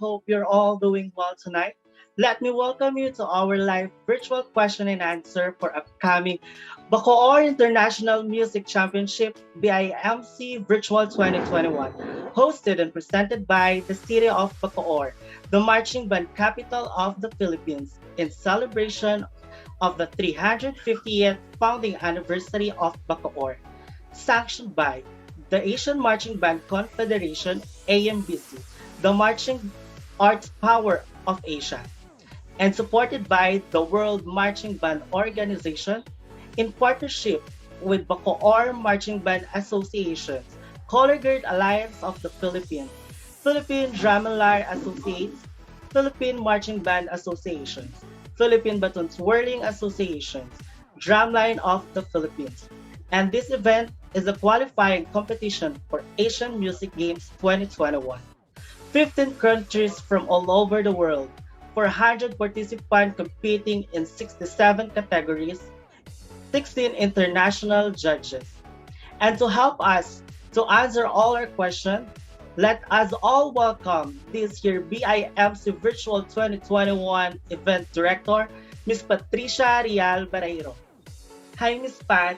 hope you're all doing well tonight. Let me welcome you to our live virtual question and answer for upcoming Bacoor International Music Championship BIMC Virtual 2021, hosted and presented by the City of Bacoor, the marching band capital of the Philippines, in celebration of the 350th founding anniversary of Bacoor, sanctioned by the Asian Marching Band Confederation AMBC, the marching arts power of Asia, and supported by the World Marching Band Organization in partnership with Bacoor Marching Band Associations, Color Guard Alliance of the Philippines, Philippine Dramalar Associates, Philippine Marching Band Associations, Philippine Baton Twirling Associations, Drumline of the Philippines. And this event is a qualifying competition for Asian Music Games 2021. 15 countries from all over the world, 400 participants competing in 67 categories, 16 international judges. And to help us to answer all our questions, let us all welcome this year BIMC Virtual 2021 Event Director, Ms. Patricia Rial Barreiro. Hi, Ms. Pat.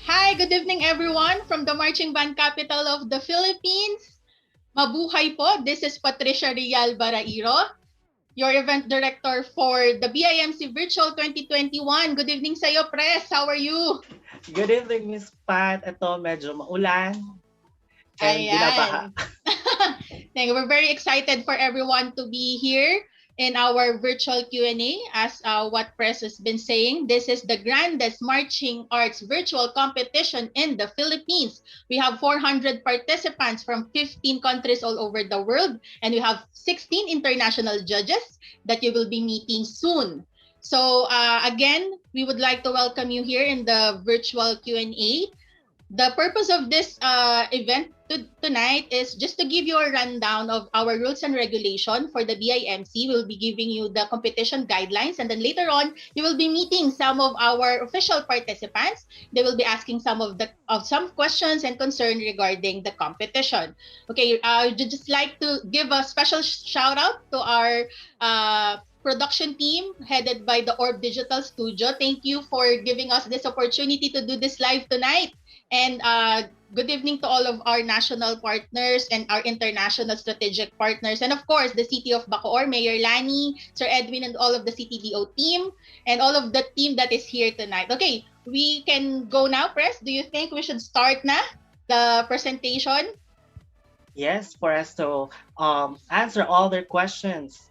Hi, good evening everyone from the marching band capital of the Philippines. Mabuhay po. This is Patricia Rial Barairo, your event director for the BIMC Virtual 2021. Good evening sa iyo, Pres. How are you? Good evening, Miss Pat. Ito, medyo maulan and binabaha. Ayan. We're very excited for everyone to be here in our virtual Q&A. As what Press has been saying, this is the grandest marching arts virtual competition in the Philippines. We have 400 participants from 15 countries all over the world, and we have 16 international judges that you will be meeting soon. So again, we would like to welcome you here in the virtual Q&A. The purpose of this event tonight is just to give you a rundown of our rules and regulation for the BIMC. We'll be giving you the competition guidelines, and then later on, you will be meeting some of our official participants. They will be asking some questions and concern regarding the competition. Okay, I'd just like to give a special shout out to our production team headed by the Orb Digital Studio. Thank you for giving us this opportunity to do this live tonight. And good evening to all of our national partners and our international strategic partners. And of course, the City of Bacoor, Mayor Lani, Sir Edwin, and all of the CTDO team, and all of the team that is here tonight. Okay, we can go now, Press. Do you think we should start na the presentation? Yes, for us to answer all their questions.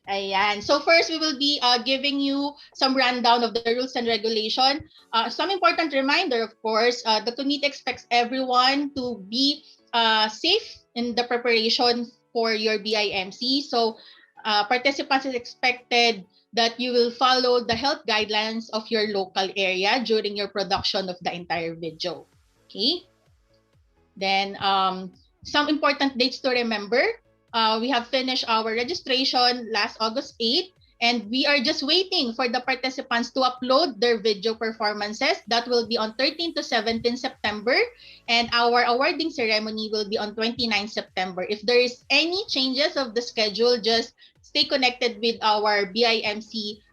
Ayan. So first, we will be giving you some rundown of the rules and regulation. Some important reminder, of course, the committee expects everyone to be safe in the preparation for your BIMC. So participants is expected that you will follow the health guidelines of your local area during your production of the entire video. Okay? Then some important dates to remember. We have finished our registration last August 8th, and we are just waiting for the participants to upload their video performances. That will be on 13 to 17 September, and our awarding ceremony will be on 29 September. If there is any changes of the schedule, just stay connected with our BIMC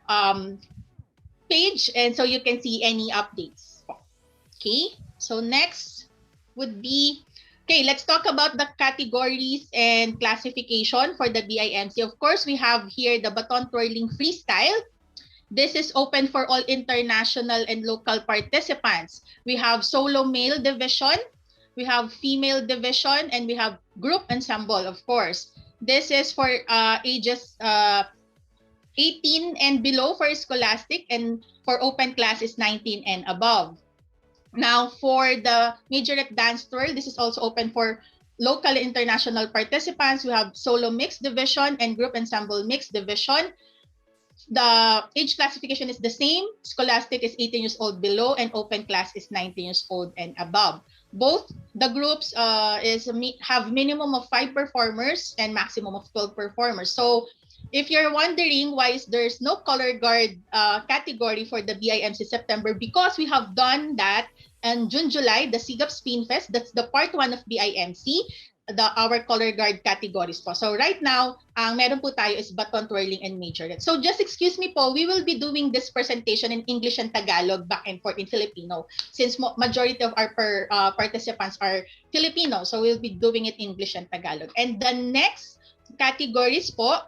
page, and so you can see any updates. Okay, so next would be, okay, let's talk about the categories and classification for the BIMC. Of course, we have here the baton twirling freestyle. This is open for all international and local participants. We have solo male division, we have female division, and we have group ensemble, of course. This is for ages 18 and below for scholastic, and for open class is 19 and above. Now, for the majorette dance twirl, this is also open for local and international participants. We have solo mixed division and group ensemble mixed division. The age classification is the same. Scholastic is 18 years old below, and open class is 19 years old and above. Both the groups have minimum of 5 performers and maximum of 12 performers. So if you're wondering why there's no color guard category for the BIMC September, because we have done that in June, July, the Sigap Spin Fest. That's the part 1 of BIMC, our color guard categories po. So right now, ang meron po tayo is baton twirling and majorette. So just excuse me po, we will be doing this presentation in English and Tagalog, back and forth in Filipino, since majority of our participants are Filipino. So we'll be doing it in English and Tagalog. And the next categories po,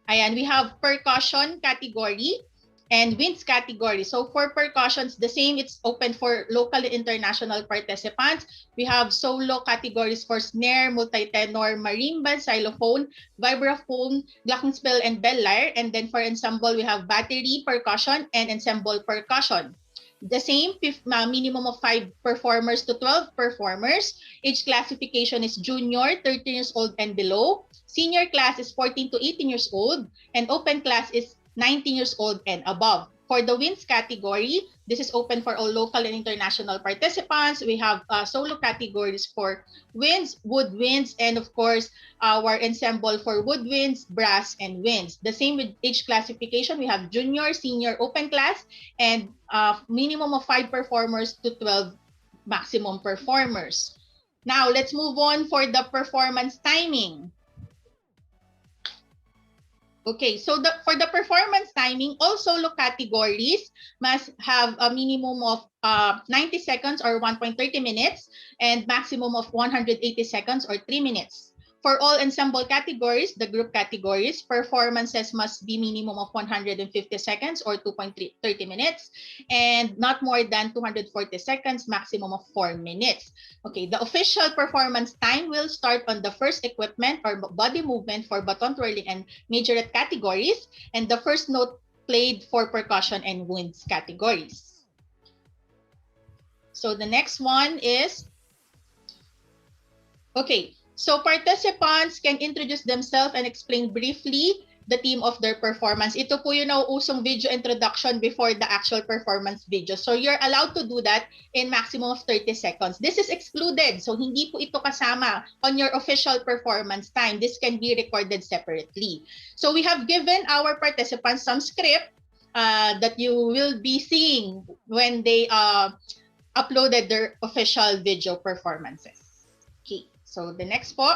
ayan, we have percussion category and winds category. So for percussions, the same, it's open for local and international participants. We have solo categories for snare, multi-tenor, marimba, xylophone, vibraphone, glockenspiel, and bell lyre. And then for ensemble, we have battery percussion and ensemble percussion. The same, minimum of 5 performers to 12 performers. Age classification is junior, 13 years old and below. Senior class is 14 to 18 years old, and open class is 19 years old and above. For the winds category, this is open for all local and international participants. We have solo categories for winds, woodwinds, and of course, our ensemble for woodwinds, brass, and winds. The same with age classification. We have junior, senior, open class, and minimum of 5 performers to 12 maximum performers. Now, let's move on for the performance timing. Okay, so for the performance timing, all solo categories must have a minimum of 90 seconds or 1.30 minutes and maximum of 180 seconds or 3 minutes. For all ensemble categories, the group categories, performances must be minimum of 150 seconds or 2.30 minutes and not more than 240 seconds, maximum of 4 minutes. Okay, the official performance time will start on the first equipment or body movement for baton twirling and majorette categories, and the first note played for percussion and winds categories. So the next one is, okay, so participants can introduce themselves and explain briefly the theme of their performance. Ito po yung nauusong video introduction before the actual performance video. So you're allowed to do that in maximum of 30 seconds. This is excluded. So hindi po ito kasama on your official performance time. This can be recorded separately. So we have given our participants some script that you will be seeing when they uploaded their official video performances. Okay, so the next po.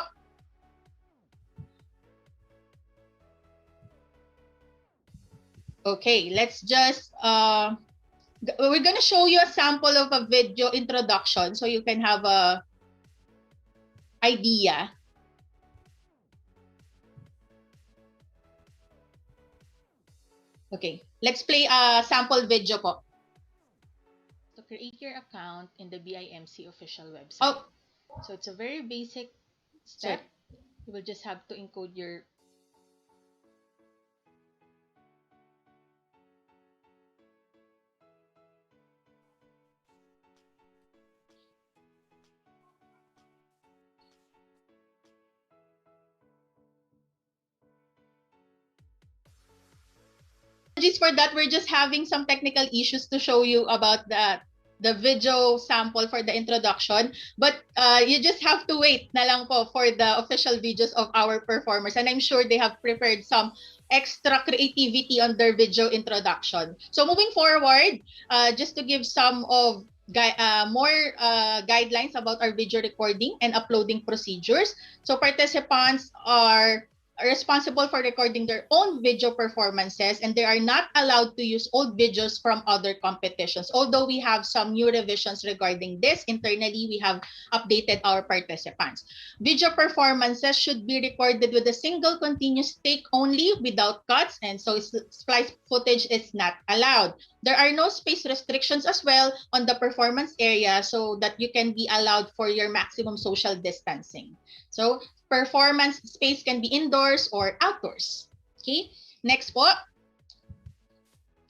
Okay, let's just, we're going to show you a sample of a video introduction so you can have a idea. Okay, let's play a sample video po. To create your account in the BIMC official website. Oh, so it's a very basic step. You will just have to encode your for that, we're just having some technical issues to show you about the video sample for the introduction, but you just have to wait na lang po for the official videos of our performers, and I'm sure they have prepared some extra creativity on their video introduction. So moving forward, just to give some of more guidelines about our video recording and uploading procedures. So participants are responsible for recording their own video performances, and they are not allowed to use old videos from other competitions. Although we have some new revisions regarding this, internally we have updated our participants. Video performances should be recorded with a single continuous take only without cuts, and so splice footage is not allowed. There are no space restrictions as well on the performance area so that you can be allowed for your maximum social distancing. So performance space can be indoors or outdoors. Okay, next po.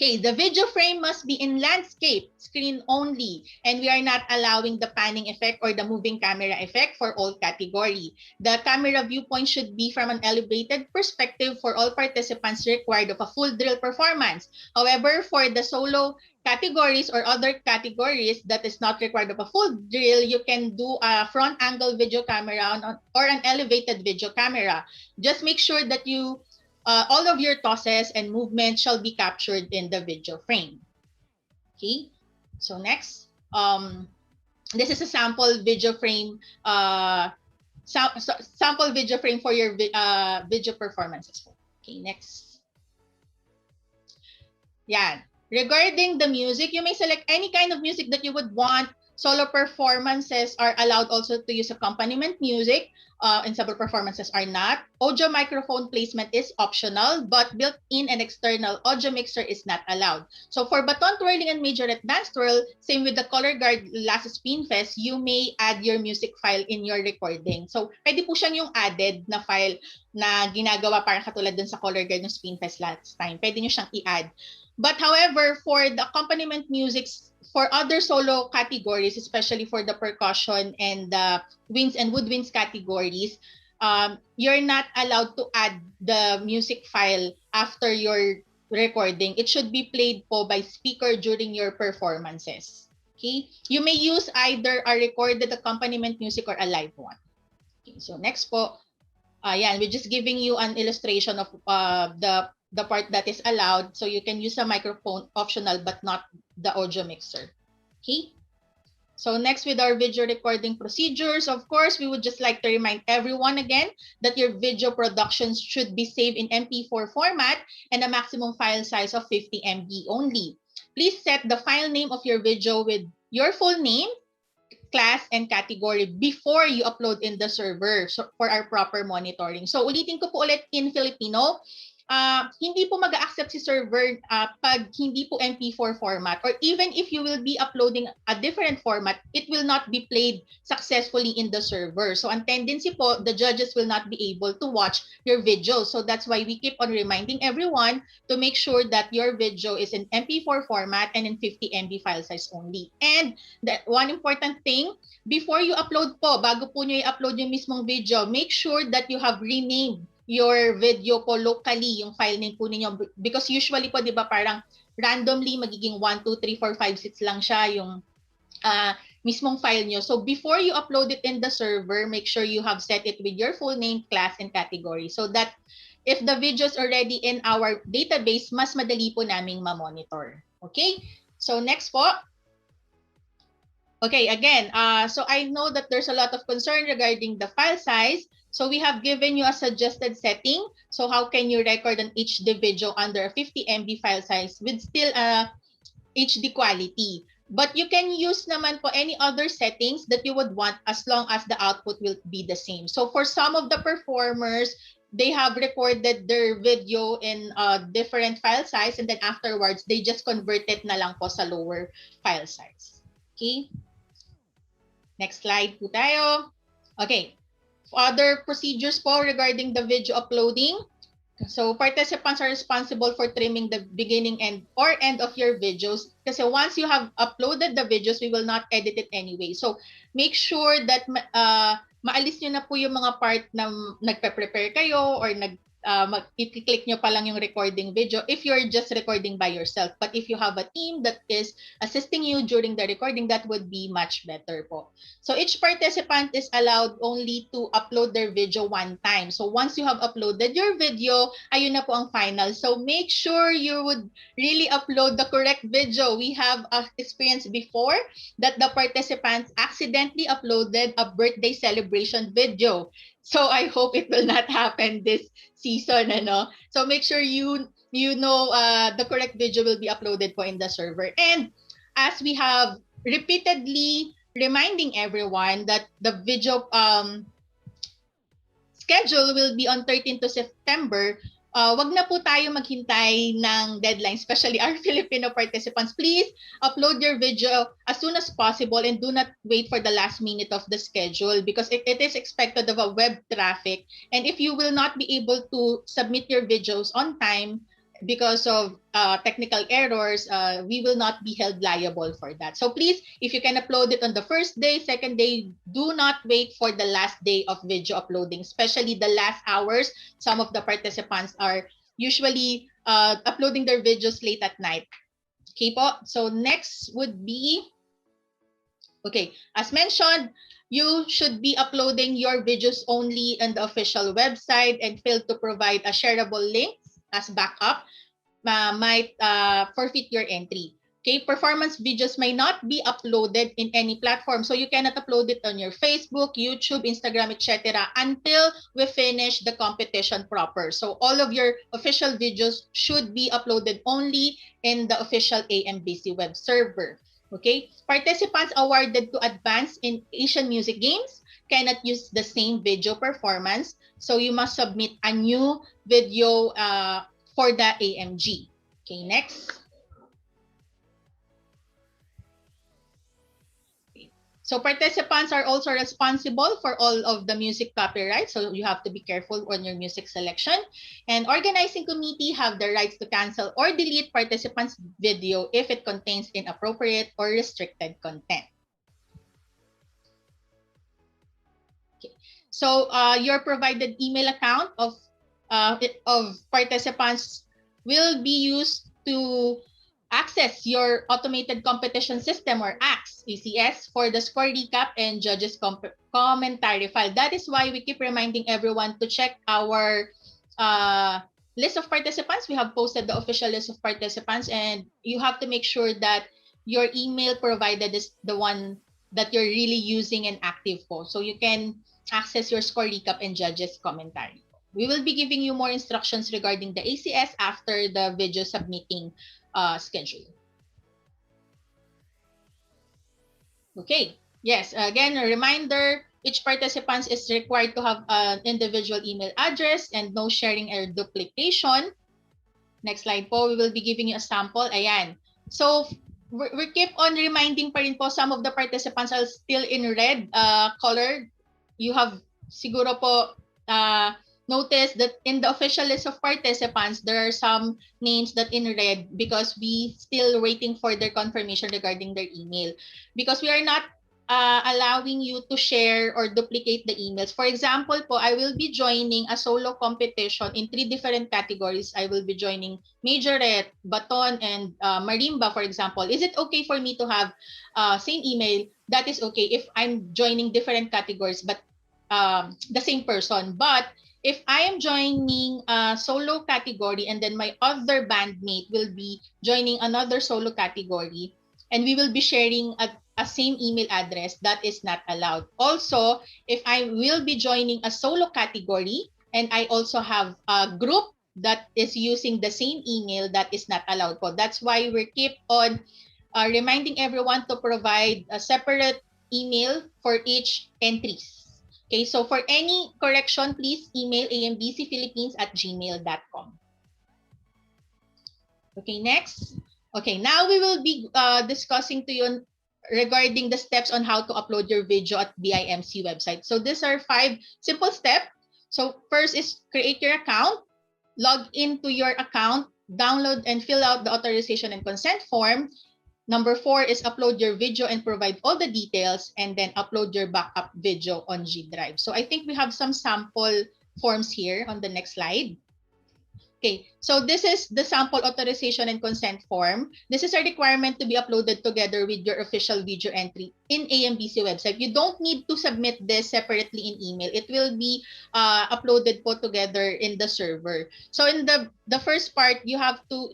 Okay, the video frame must be in landscape screen only, and we are not allowing the panning effect or the moving camera effect for all category. The camera viewpoint should be from an elevated perspective for all participants required of a full drill performance. However, for the solo categories or other categories that is not required of a full drill, you can do a front angle video camera or an elevated video camera. Just make sure that all of your tosses and movements shall be captured in the video frame. Okay, so next, this is a sample video frame, sample video frame for your video performances. Okay, next. Yan. Regarding the music, you may select any kind of music that you would want. Solo performances are allowed also to use accompaniment music. Ensemble performances are not. Audio microphone placement is optional, but built-in and external audio mixer is not allowed. So for baton twirling and majorette dance twirl, same with the color guard last spin fest, you may add your music file in your recording. So pwede po siyang yung added na file na ginagawa parang katulad dun sa color guard ng spin fest last time. Pwede nyo siyang i-add. But however, for the accompaniment music, for other solo categories, especially for the percussion and the winds and woodwinds categories, you're not allowed to add the music file after your recording. It should be played po by speaker during your performances. Okay? You may use either a recorded accompaniment music or a live one. Okay, so next po, we're just giving you an illustration of the part that is allowed. So you can use a microphone optional, but not the audio mixer. Okay. So next, with our video recording procedures, of course, we would just like to remind everyone again that your video productions should be saved in MP4 format and a maximum file size of 50 MB only. Please set the file name of your video with your full name, class, and category before you upload in the server for our proper monitoring. So ulitin ko po ulit in Filipino, hindi po mag-accept si server pag hindi po MP4 format, or even if you will be uploading a different format, it will not be played successfully in the server. So ang tendency po, the judges will not be able to watch your video. So that's why we keep on reminding everyone to make sure that your video is in MP4 format and in 50 MB file size only. And that one important thing, before you upload po, bago po nyo i-upload yung mismong video, make sure that you have renamed your video po locally, yung file name po ninyo. Because usually po, di ba, parang randomly magiging 1, 2, 3, 4, 5, 6 lang siya yung mismong file nyo. So before you upload it in the server, make sure you have set it with your full name, class, and category, so that if the video is already in our database, mas madali po naming ma-monitor. Okay? So next po. Okay, again, so I know that there's a lot of concern regarding the file size. So we have given you a suggested setting. So how can you record an HD video under a 50 MB file size with still HD quality? But you can use naman po any other settings that you would want as long as the output will be the same. So for some of the performers, they have recorded their video in a different file size, and then afterwards, they just convert it na lang po sa lower file size. Okay? Next slide po tayo. Okay. Other procedures po regarding the video uploading. So participants are responsible for trimming the beginning or end of your videos. Kasi once you have uploaded the videos, we will not edit it anyway. So make sure that maalis nyo na po yung mga part na nagpe-prepare kayo or i-click nyo pa lang yung recording video if you're just recording by yourself. But if you have a team that is assisting you during the recording, that would be much better po. So each participant is allowed only to upload their video one time. So once you have uploaded your video, ayun na po ang final. So make sure you would really upload the correct video. We have experienced before that the participants accidentally uploaded a birthday celebration video. So I hope it will not happen this season, ano? So make sure you know the correct video will be uploaded po in the server. And as we have repeatedly reminding everyone that the video schedule will be on 13th of September, wag na po tayo maghintay ng deadline, especially our Filipino participants. Please upload your video as soon as possible and do not wait for the last minute of the schedule, because it is expected of a web traffic. And if you will not be able to submit your videos on time, because of technical errors, we will not be held liable for that. So please, if you can upload it on the first day, second day, do not wait for the last day of video uploading, especially the last hours. Some of the participants are usually uploading their videos late at night. Okay po? So next would be, okay, as mentioned, you should be uploading your videos only on the official website and fail to provide a shareable link as backup might forfeit your entry. Okay, performance videos may not be uploaded in any platform. So you cannot upload it on your Facebook, YouTube, Instagram, etc. until we finish the competition proper. So all of your official videos should be uploaded only in the official AMBC web server. Okay, participants awarded to advance in Asian Music Games cannot use the same video performance. So you must submit a new video for the AMG. Okay, next. So participants are also responsible for all of the music copyright. So you have to be careful on your music selection. And organizing committee have the rights to cancel or delete participants' video if it contains inappropriate or restricted content. Okay. So your provided email account of participants will be used to access your automated competition system or ACS for the score recap and judges commentary file. That is why we keep reminding everyone to check our list of participants. We have posted the official list of participants, and you have to make sure that your email provided is the one that you're really using and active for, so you can access your score recap and judges commentary. We will be giving you more instructions regarding the ACS after the video submitting schedule. Okay. Yes. Again, a reminder, each participant is required to have an individual email address and no sharing or duplication. Next slide po, we will be giving you a sample. Ayan. So, we keep on reminding pa rin po, some of the participants are still in red color. You have siguro po noticed that in the official list of participants, there are some names that in red because we still waiting for their confirmation regarding their email. Because we are not allowing you to share or duplicate the emails. For example po, I will be joining a solo competition in 3 different categories. I will be joining majorette, baton, and marimba, for example. Is it okay for me to have same email? That is okay if I'm joining different categories, but the same person. But if I am joining a solo category and then my other bandmate will be joining another solo category, and we will be sharing a same email address, that is not allowed. Also, if I will be joining a solo category and I also have a group that is using the same email, that is not allowed po. That's why we keep on reminding everyone to provide a separate email for each entries. Okay, so for any correction, please email ambcphilippines@gmail.com. Okay, next. Okay, now we will be discussing to you regarding the steps on how to upload your video at BIMC website. So these are 5 simple steps. So first is create your account, log into your account, download and fill out the authorization and consent form. Number 4 is upload your video and provide all the details, and then upload your backup video on G Drive. So I think we have some sample forms here on the next slide. Okay, so this is the sample authorization and consent form. This is a requirement to be uploaded together with your official video entry in AMBC website. You don't need to submit this separately in email. It will be uploaded po together in the server. So in the first part, you have to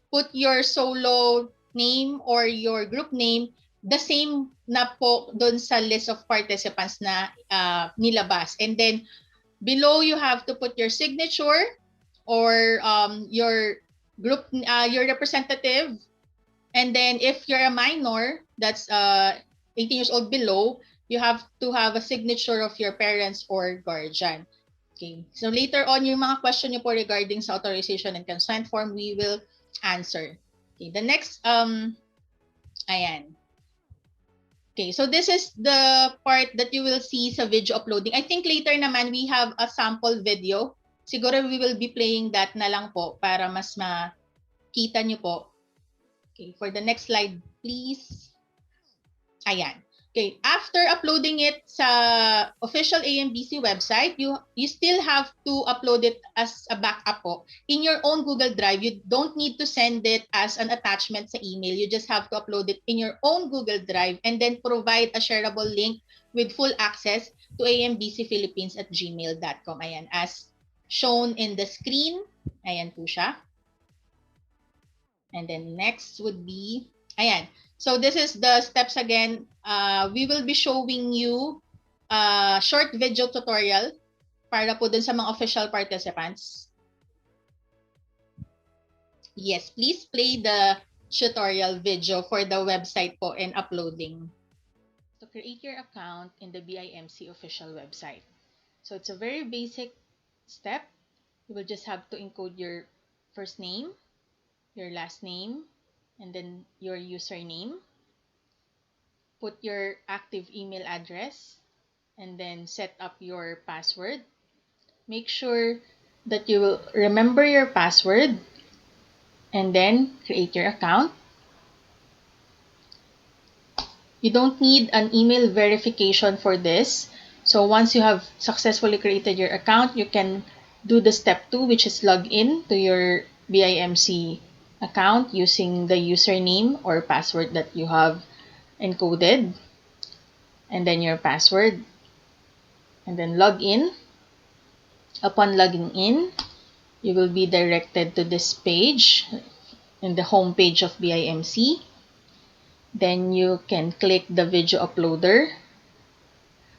put your solo name or your group name the same na po doon sa list of participants na nilabas. And then below, you have to put your signature or your group, your representative. And then if you're a minor, that's 18 years old below, you have to have a signature of your parents or guardian. Okay. So later on, yung mga question niyo po regarding sa authorization and consent form, we will answer. Okay. The next, ayan. Okay, so this is the part that you will see sa video uploading. I think later naman we have a sample video siguro we will be playing that na lang po para mas makita nyo po. Okay, for the next slide, please. Ayan. Okay, after uploading it sa official AMBC website, you still have to upload it as a backup po in your own Google Drive. You don't need to send it as an attachment sa email. You just have to upload it in your own Google Drive and then provide a shareable link with full access to ambcphilippines@gmail.com. Ayan, as shown in the screen. Ayan po siya. And then next would be, ayan. So this is the steps again. We will be showing you a short video tutorial para po dun sa mga official participants. Yes, please play the tutorial video for the website po and uploading. So create your account in the BIMC official website. So it's a very basic step. You will just have to encode your first name, your last name, and then your username. Put your active email address and then set up your password. Make sure that you will remember your password and then create your account. You don't need an email verification for this. So once you have successfully created your account, you can do the step 2, which is log in to your BIMC account using the username or password that you have encoded, and then your password, and then log in. Upon logging in, you will be directed to this page in the home page of BIMC. Then you can click the video uploader.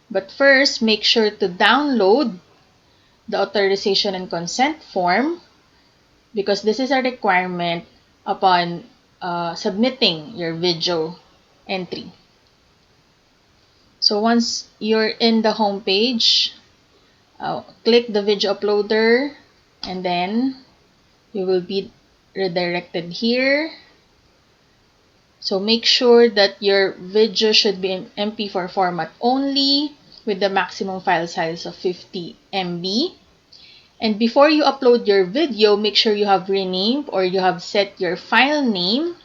But first, make sure to download the authorization and consent form because this is a requirement upon submitting your video entry. So once you're in the home page, click the video uploader and then you will be redirected here. So make sure that your video should be in MP4 format only with the maximum file size of 50 MB. And before you upload your video, make sure you have renamed or you have set your file name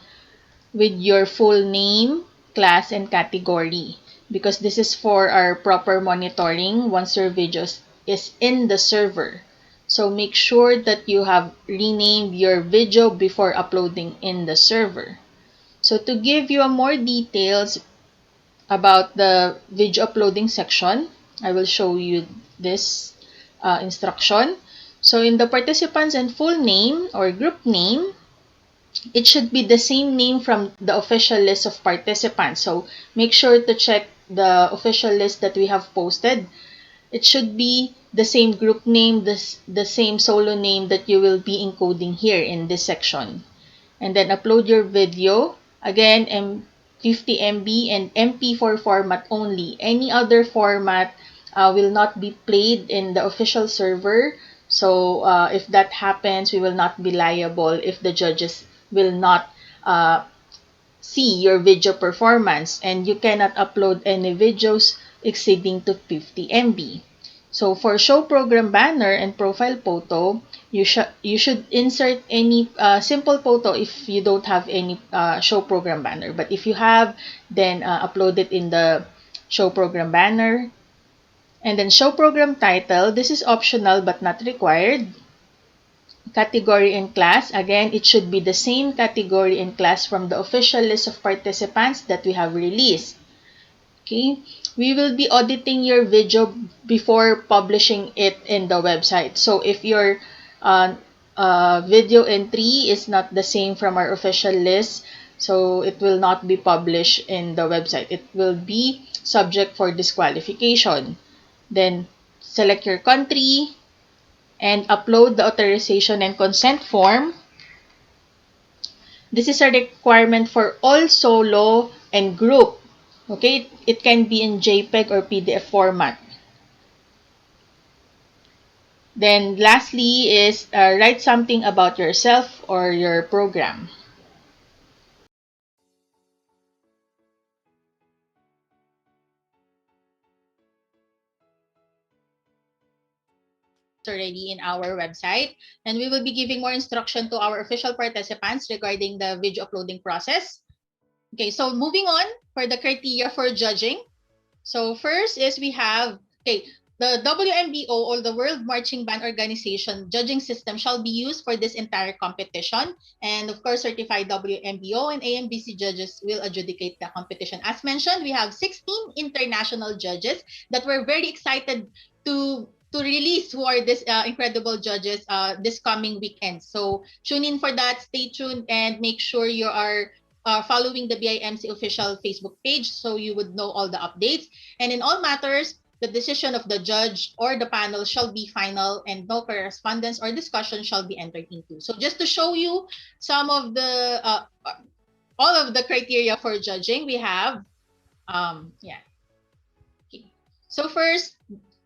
with your full name, class, and category. Because this is for our proper monitoring once your video is in the server. So make sure that you have renamed your video before uploading in the server. So to give you more details about the video uploading section, I will show you this instruction. So in the participants and full name or group name, it should be the same name from the official list of participants. So make sure to check the official list that we have posted. It should be the same group name, the same solo name that you will be encoding here in this section. And then upload your video. Again, 50 MB and MP4 format only. Any other format will not be played in the official server. So if that happens, we will not be liable if the judges will not see your video performance, and you cannot upload any videos exceeding to 50 MB. So for show program banner and profile photo, you should insert any simple photo if you don't have any show program banner. But if you have, then upload it in the show program banner. And then show program title, this is optional but not required. Category and class, again, it should be the same category and class from the official list of participants that we have released. Okay, we will be auditing your video before publishing it in the website. So if your video entry is not the same from our official list, so it will not be published in the website. It will be subject for disqualification. Then select your country and upload the authorization and consent form. This is a requirement for all solo and group. Okay, it can be in JPEG or PDF format. Then lastly is write something about yourself or your program. already in our website. And we will be giving more instruction to our official participants regarding the video uploading process. Okay, so moving on for the criteria for judging. So first is we have, okay, the WMBO, or the World Marching Band Organization judging system shall be used for this entire competition. And of course, certified WMBO and AMBC judges will adjudicate the competition. As mentioned, we have 16 international judges that we're very excited to release who are this incredible judges this coming weekend. So tune in for that, stay tuned, and make sure you are following the BIMC official Facebook page so you would know all the updates. And in all matters, the decision of the judge or the panel shall be final, and no correspondence or discussion shall be entered into. So just to show you some of the all of the criteria for judging, we have yeah. Okay. So first,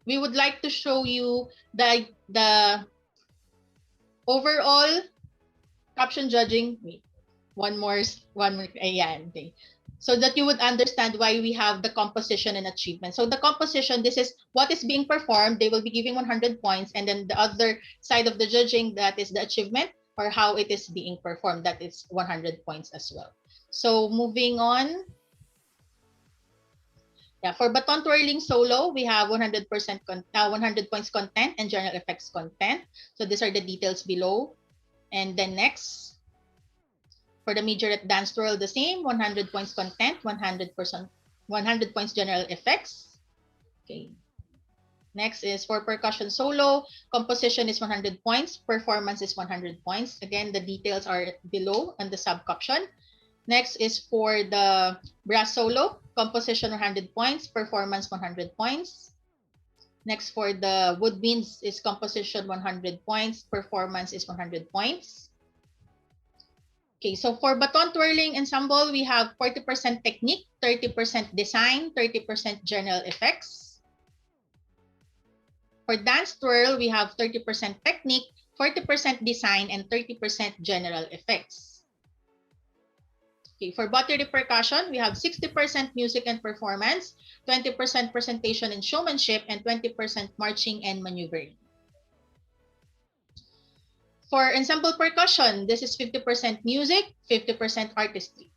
we would like to show you the overall caption judging. Wait, one more. Ayan, okay. So that you would understand why we have the composition and achievement. So the composition, this is what is being performed. They will be giving 100 points, and then the other side of the judging, that is the achievement or how it is being performed, that is 100 points as well. So moving on. Yeah, for baton twirling solo, we have 100% 100 points content and general effects content. So these are the details below. And then next, for the majorette dance twirl, the same, 100 points content, 100 points general effects. Okay. Next is for percussion solo, composition is 100 points, performance is 100 points. Again, the details are below on the sub caption. Next is for the brass solo, composition 100 points, performance 100 points. Next for the woodwinds is composition 100 points, performance is 100 points. Okay, so for baton twirling ensemble, we have 40% technique, 30% design, 30% general effects. For dance twirl, we have 30% technique, 40% design, and 30% general effects. Okay, for battery percussion, we have 60% music and performance, 20% presentation and showmanship, and 20% marching and maneuvering. For ensemble percussion, this is 50% music, 50% artistry.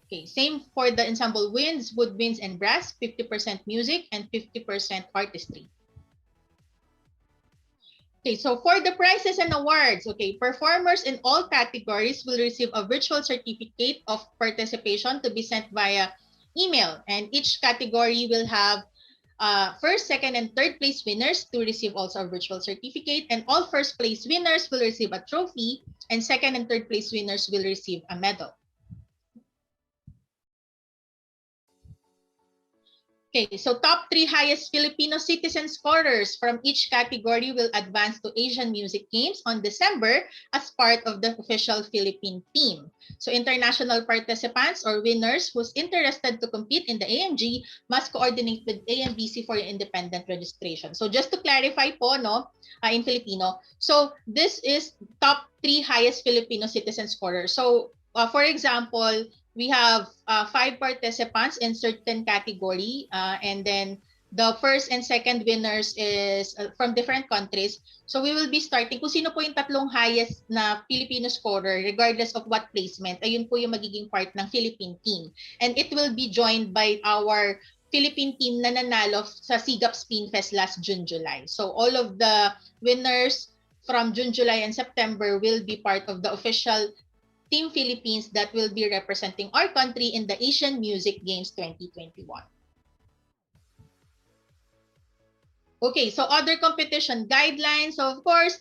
Okay, same for the ensemble winds, woodwinds, and brass, 50% music and 50% artistry. Okay, so for the prizes and awards, okay, performers in all categories will receive a virtual certificate of participation to be sent via email, and each category will have first, second, and third place winners to receive also a virtual certificate, and all first place winners will receive a trophy, and second and third place winners will receive a medal. Okay, so top 3 highest Filipino citizen scorers from each category will advance to Asian Music Games on December as part of the official Philippine team. So international participants or winners who's interested to compete in the AMG must coordinate with AMBC for independent registration. So just to clarify po, no, in Filipino, so this is top 3 highest Filipino citizen scorers. So for example, we have 5 participants in certain category, and then the first and second winners is from different countries. So we will be starting kung sino po yung tatlong highest na Filipino scorer regardless of what placement, ayun po yung magiging part ng Philippine team. And it will be joined by our Philippine team na nanalo sa Sigap Spin Fest last June, July. So all of the winners from June, July, and September will be part of the official Team Philippines that will be representing our country in the Asian Music Games 2021. Okay, so other competition guidelines. So of course,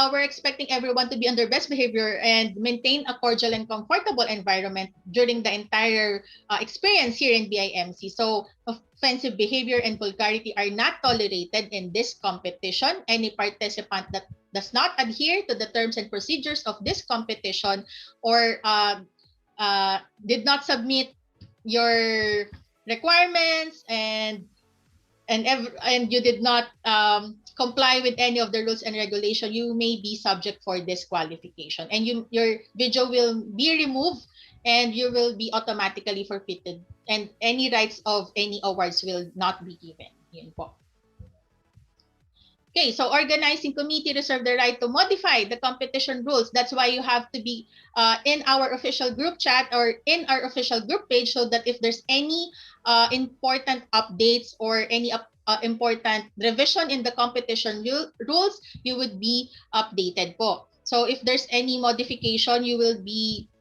we're expecting everyone to be on their best behavior and maintain a cordial and comfortable environment during the entire experience here in BIMC. So offensive behavior and vulgarity are not tolerated in this competition. Any participant that does not adhere to the terms and procedures of this competition or did not submit your requirements and you did not comply with any of the rules and regulation, you may be subject for disqualification, and your video will be removed and you will be automatically forfeited, and any rights of any awards will not be given. Yun po. Okay, so organizing committee reserve the right to modify the competition rules. That's why you have to be in our official group chat or in our official group page, so that if there's any important updates or any important revision in the competition rules, you would be updated po. So if there's any modification, you will be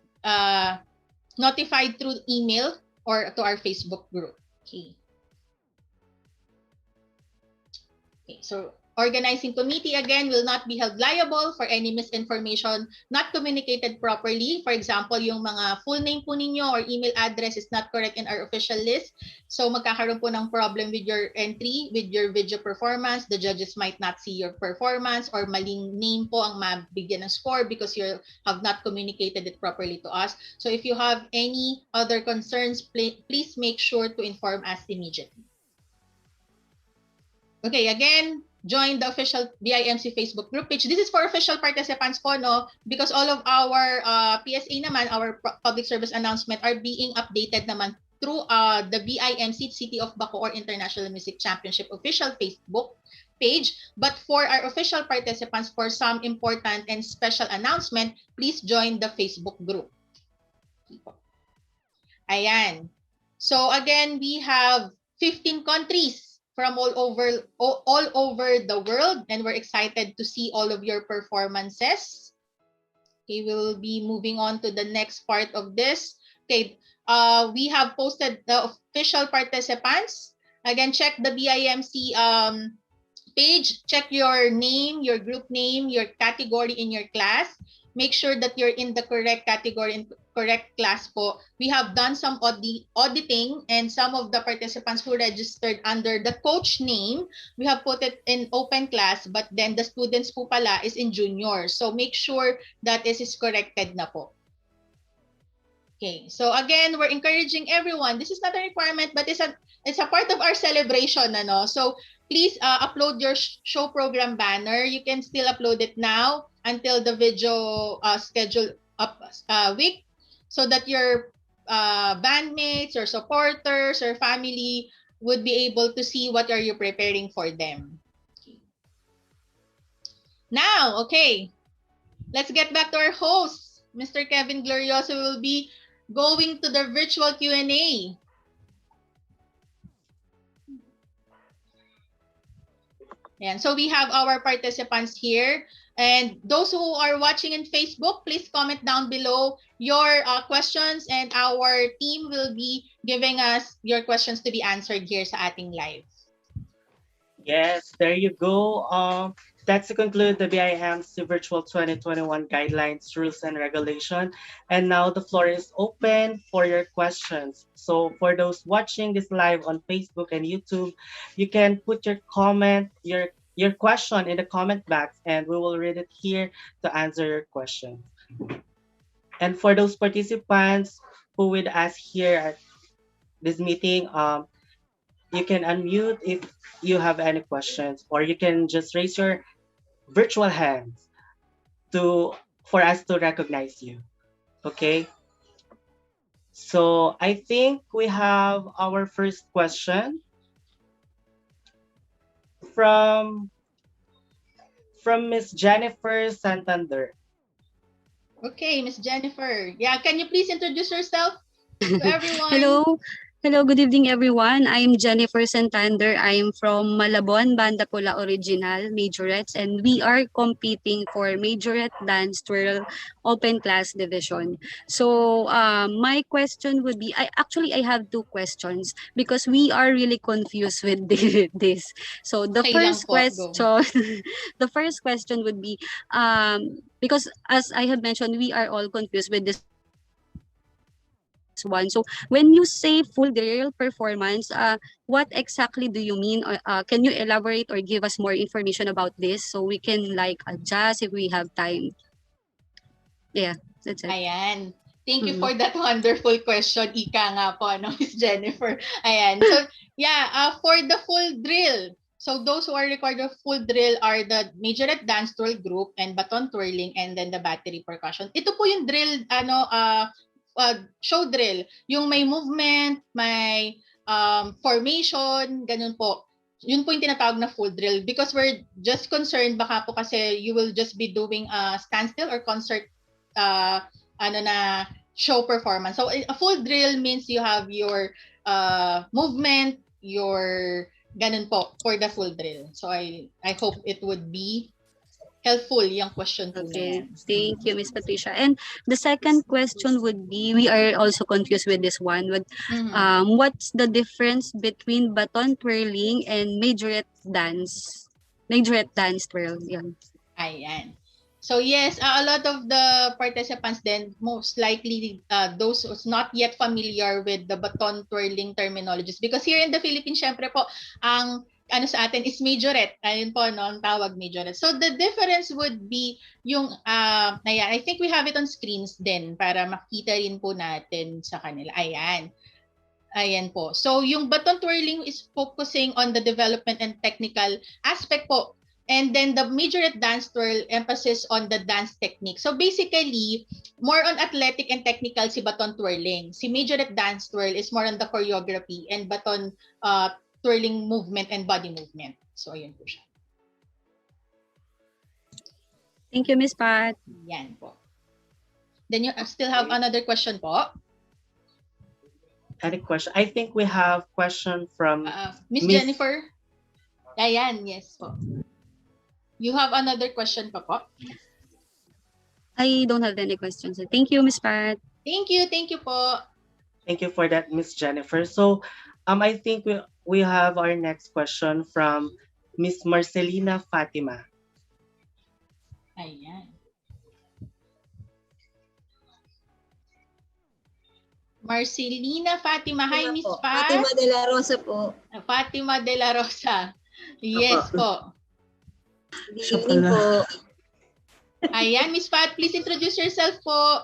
notified through email or to our Facebook group. Okay. Okay, so organizing committee again will not be held liable for any misinformation not communicated properly. For example, yung mga full name po ninyo or email address is not correct in our official list. So magkakaroon po ng problem with your entry, with your video performance. The judges might not see your performance or maling name po ang mabigyan ng score because you have not communicated it properly to us. So if you have any other concerns, please make sure to inform us immediately. Okay, again, join the official BIMC Facebook group page. This is for official participants po, no? Because all of our PSA naman, our public service announcement are being updated naman through the BIMC City of Bacoor International Music Championship official Facebook page. But for our official participants, for some important and special announcement, please join the Facebook group. Ayan. So again, we have 15 countries from all over the world, and we're excited to see all of your performances. Okay, we'll be moving on to the next part of this. Okay, we have posted the official participants. Again, check the BIMC page, check your name, your group name, your category in your class. Make sure that you're in the correct category and correct class po. We have done some auditing, and some of the participants who registered under the coach name, we have put it in open class, but then the students po pala is in junior. So make sure that this is corrected na po. Okay, so again, we're encouraging everyone. This is not a requirement, but it's a part of our celebration, ano? So please upload your show program banner. You can still upload it now until the video schedule up week, so that your bandmates or supporters or family would be able to see what are you preparing for them. Okay. Now, okay, let's get back to our host. Mr. Kevin Glorioso will be going to the virtual Q&A. And so we have our participants here. And those who are watching in Facebook, please comment down below your questions, and our team will be giving us your questions to be answered here sa ating live. Yes, there you go. That's to conclude the BIMC Virtual 2021 Guidelines, Rules, and Regulation. And now the floor is open for your questions. So for those watching this live on Facebook and YouTube, you can put your comment, your question in the comment box, and we will read it here to answer your question. And for those participants who with us here at this meeting, you can unmute if you have any questions, or you can just raise your virtual hands to for us to recognize you. Okay. So I think we have our first question from Miss Jennifer Santander. Okay, Miss Jennifer. Yeah, can you please introduce yourself to everyone? Hello. Hello, good evening everyone. I'm Jennifer Santander. I'm from Malabon, Banda Pula Original, Majorettes, and we are competing for Majorette Dance Twirl Open Class Division. So, my question would be, I have two questions because we are really confused with this. So, the Okay lang first po, go. question, the first question would be, because as I have mentioned, we are all confused with this one. So when you say full drill performance, what exactly do you mean? Can you elaborate or give us more information about this so we can like adjust if we have time? Yeah, that's it. Ayan. Thank you Mm-hmm. for that wonderful question. Ika nga po, no, Miss Jennifer. Ayan. So, yeah, for the full drill. So, those who are required of full drill are the majorette dance twirl group and baton twirling and then the battery percussion. Ito po yung drill, show drill. Yung may movement, may formation, ganun po. yun po yung tinatawag na full drill because we're just concerned baka po kasi you will just be doing a standstill or concert show performance. So a full drill means you have your movement, your ganun po for the full drill. So I hope it would be helpful yung question po na Okay, yan. thank you, Miss Patricia. And the second question would be, we are also confused with this one. What's the difference between baton twirling and majorette dance? Majorette dance twirl, yan. Ayan. So yes, a lot of the participants then most likely those who's not yet familiar with the baton twirling terminologies because here in the Philippines syempre po ang ano sa atin is majorette. Ayun po no, ang tawag majorette. So the difference would be yung ayan, I think we have it on screens din para makita rin po natin sa kanila. Ayan. Ayan po. So yung baton twirling is focusing on the development and technical aspect po. And then the majorette dance twirl emphasis on the dance technique. So basically, more on athletic and technical si baton twirling. Si majorette dance twirl is more on the choreography and baton twirling movement and body movement. So ayun po siya. Thank you, Miss Pat. Yan po. Then you still have another question po? Any question? I think we have question from Miss Jennifer? Ayan, yes po. You have another question pa po? I don't have any questions. Thank you, Miss Pat. Thank you po. Thank you for that, Miss Jennifer. So, I think we have our next question from Miss Marcelina Fatima. Ayan. Marcelina Fatima. Hi, Miss Pat. Fatima de la Rosa po. Fatima de la Rosa. Yes po. Good evening po. Ayan, Miss Pat, please introduce yourself po.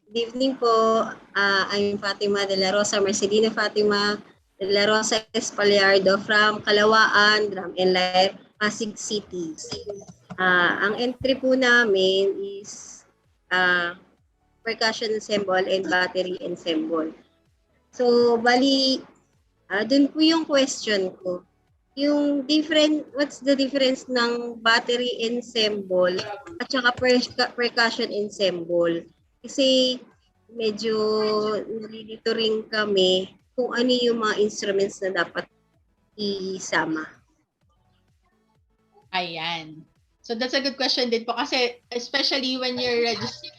Good evening po. I'm Fatima de la Rosa, Marcelina Fatima de la Rosa Espaliardo from Kalawaan, Drum and Lyre, Pasig City. Ang entry po namin is percussion ensemble and battery ensemble. So, bali, dun po yung question ko. Yung what's the difference ng battery ensemble at saka percussion ensemble? Kasi medyo nalilito rin kami kung ano yung mga instruments na dapat isama. Ayan. So that's a good question din po kasi especially when you're registered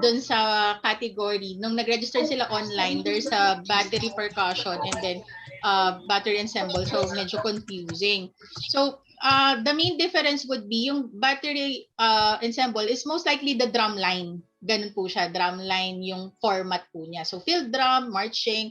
dun sa category, nung nag-register sila online, there's a battery percussion and then battery ensemble. So medyo confusing. So the main difference would be yung battery ensemble is most likely the drum line. Ganun po siya, drum line yung format po niya. So field drum, marching,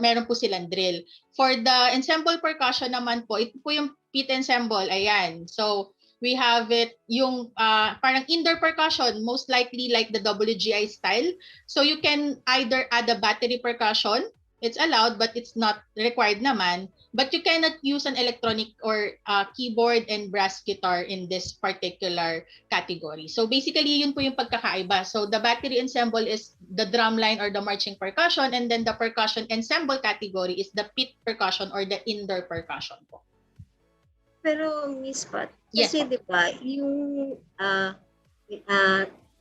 meron po silang drill. For the ensemble percussion naman po, ito po yung pit ensemble. Ayan. So we have it yung parang indoor percussion, most likely like the WGI style. So you can either add a battery percussion. It's allowed but it's not required naman. But you cannot use an electronic or keyboard and brass guitar in this particular category. So basically, yun po yung pagkakaiba. So the battery ensemble is the drum line or the marching percussion, and then the percussion ensemble category is the pit percussion or the indoor percussion po. Pero Miss Pat, Yes, kasi di ba yung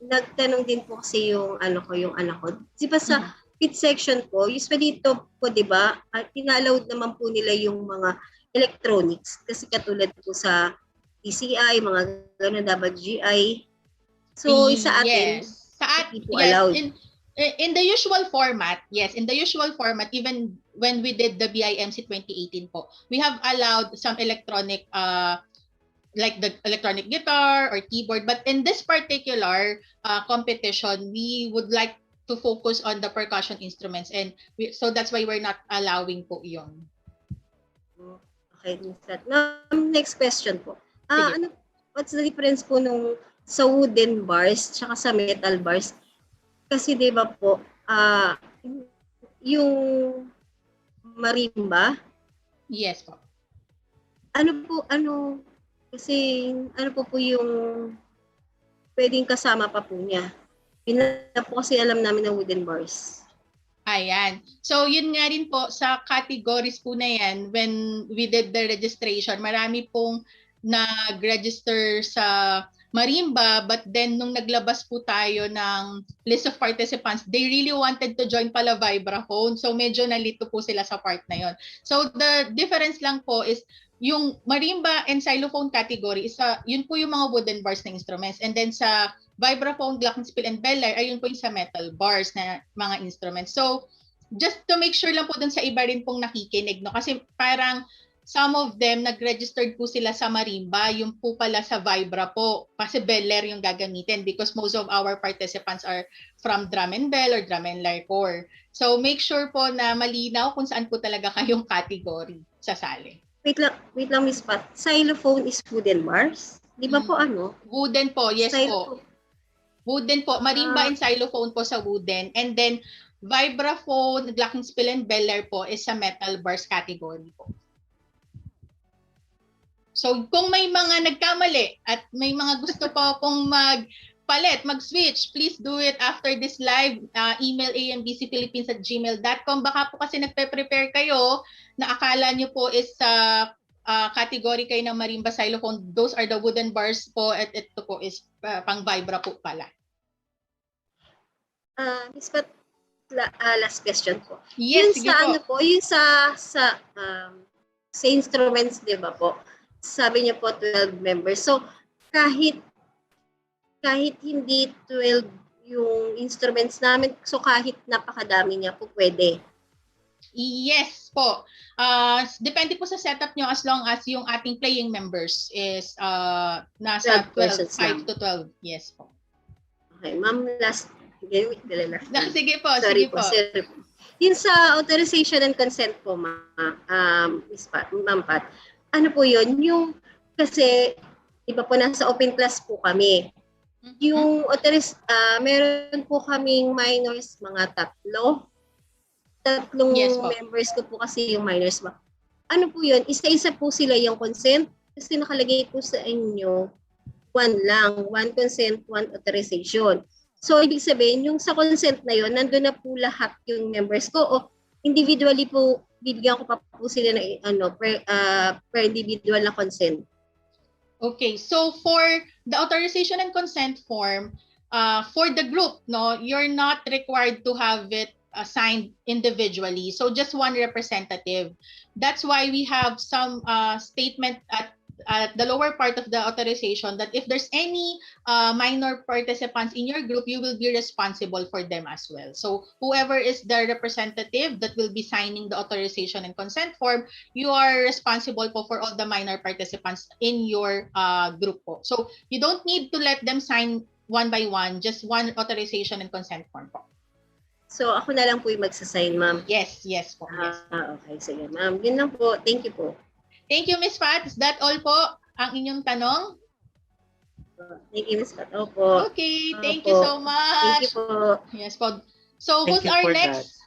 nagtanong din po kasi yung anak ko. Di ba sa pit section po, usually ito po, di ba, tinalawad naman po nila yung mga electronics. Kasi katulad po sa PCI, mga gano'n, WGI. So, sa atin, hindi po allowed. In the usual format, yes, in the usual format, even when we did the BIMC 2018 po, we have allowed some electronic, like the electronic guitar or keyboard. But in this particular competition, we would like to focus on the percussion instruments, and so that's why we're not allowing po yun. Okay, next question po. What's the difference po nung sa wooden bars tsaka sa metal bars? Kasi di ba po, yung marimba? Yes po. Kasi ano po yung pwedeng kasama pa po niya? Yun na po kasi alam namin na wooden bars. Ayan. So, yun nga rin po, sa categories po na yan, when we did the registration, marami pong nag-register sa marimba, but then nung naglabas po tayo ng list of participants, they really wanted to join pala vibraphone. So, medyo nalito po sila sa part na yon. So, the difference lang po is yung marimba and xylophone category, yun po yung mga wooden bars na instruments. And then sa vibraphone, glockenspiel, and bell lyre, ayun po yung sa metal bars na mga instruments. So, just to make sure lang po dun sa iba rin pong nakikinig, no? Kasi parang some of them, nag-registered po sila sa marimba, yung po pala sa vibra po. Kasi bell lyre yung gagamitin because most of our participants are from drum and bell or drum and lyre corps. So, make sure po na malinaw kung saan po talaga kayong category sasali. Wait lang, Miss Pat. Xylophone is wooden bars? Di ba po Wooden po, yes xylophone. po. Wooden po. Marimba and xylophone po sa wooden. And then, vibraphone, glockenspiel, and bell lyre po is sa metal bars category po. So, kung may mga nagkamali at may mga gusto pa pong magpalit, mag-switch, please do it after this live. Email ambcphilippines@gmail.com. Baka po kasi nagpe-prepare kayo na akala nyo po is sa category kayo ng marimba, xylophone. Those are the wooden bars po at ito po is pang vibra po pala. Miss Pat, last question po. Yes, Yun sa po. Yung sa instruments, di ba po? Sabi niyo po 12 members. So, kahit hindi 12 yung instruments namin, so kahit napakadami niya po pwede. Yes po. Depende po sa setup nyo as long as yung ating playing members is nasa 5 to 12. Yes po. Okay, ma'am, last. Sige po, sorry sige po. Sorry po. Yun sa authorization and consent po, Miss Pat, Ma'am Pat, ano po yun? Yung, kasi, iba po nasa open class po kami. Yung meron po kaming minors, mga tatlong yes, members ko po kasi yung minors. Ano po yun? Isa-isa po sila yung consent? Kasi nakalagay po sa inyo, one lang, one consent, one authorization. So, ibig sabihin, yung sa consent na yun, nandun na po lahat yung members ko o individually po, bibigyan ko pa po sila ng per individual na consent. Okay, so for the authorization and consent form, for the group, no, you're not required to have it signed individually. So just one representative. That's why we have some statement at the lower part of the authorization that if there's any minor participants in your group, you will be responsible for them as well. So whoever is the representative that will be signing the authorization and consent form, you are responsible for all the minor participants in your group po. So you don't need to let them sign one by one, just one authorization and consent form po. So ako na lang po yung magsasign, ma'am. Yes po. Yes. Okay, sige, ma'am. Yun lang po. Thank you po. Thank you, Ms. Pat. Is that all po ang inyong tanong? Thank you, Ms. Pat. Opo. Okay, thank you so much. Thank you po. Yes po. So, Thank who's you our for next?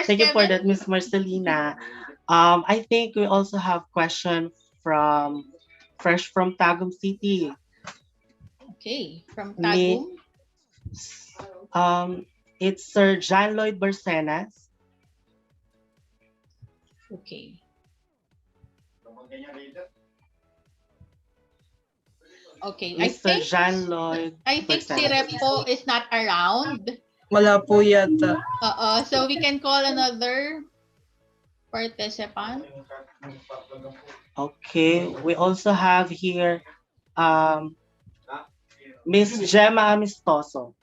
Thank you for that, Ms. Marcelina. I think we also have question fresh from Tagum City. Okay, from Tagum. It's Sir John Lloyd Barcenas. Okay. Okay, Mr. John Lloyd. I think si Rep po is not around. Wala po yata. So we can call another participant. Okay, we also have here Miss Gemma Amistoso.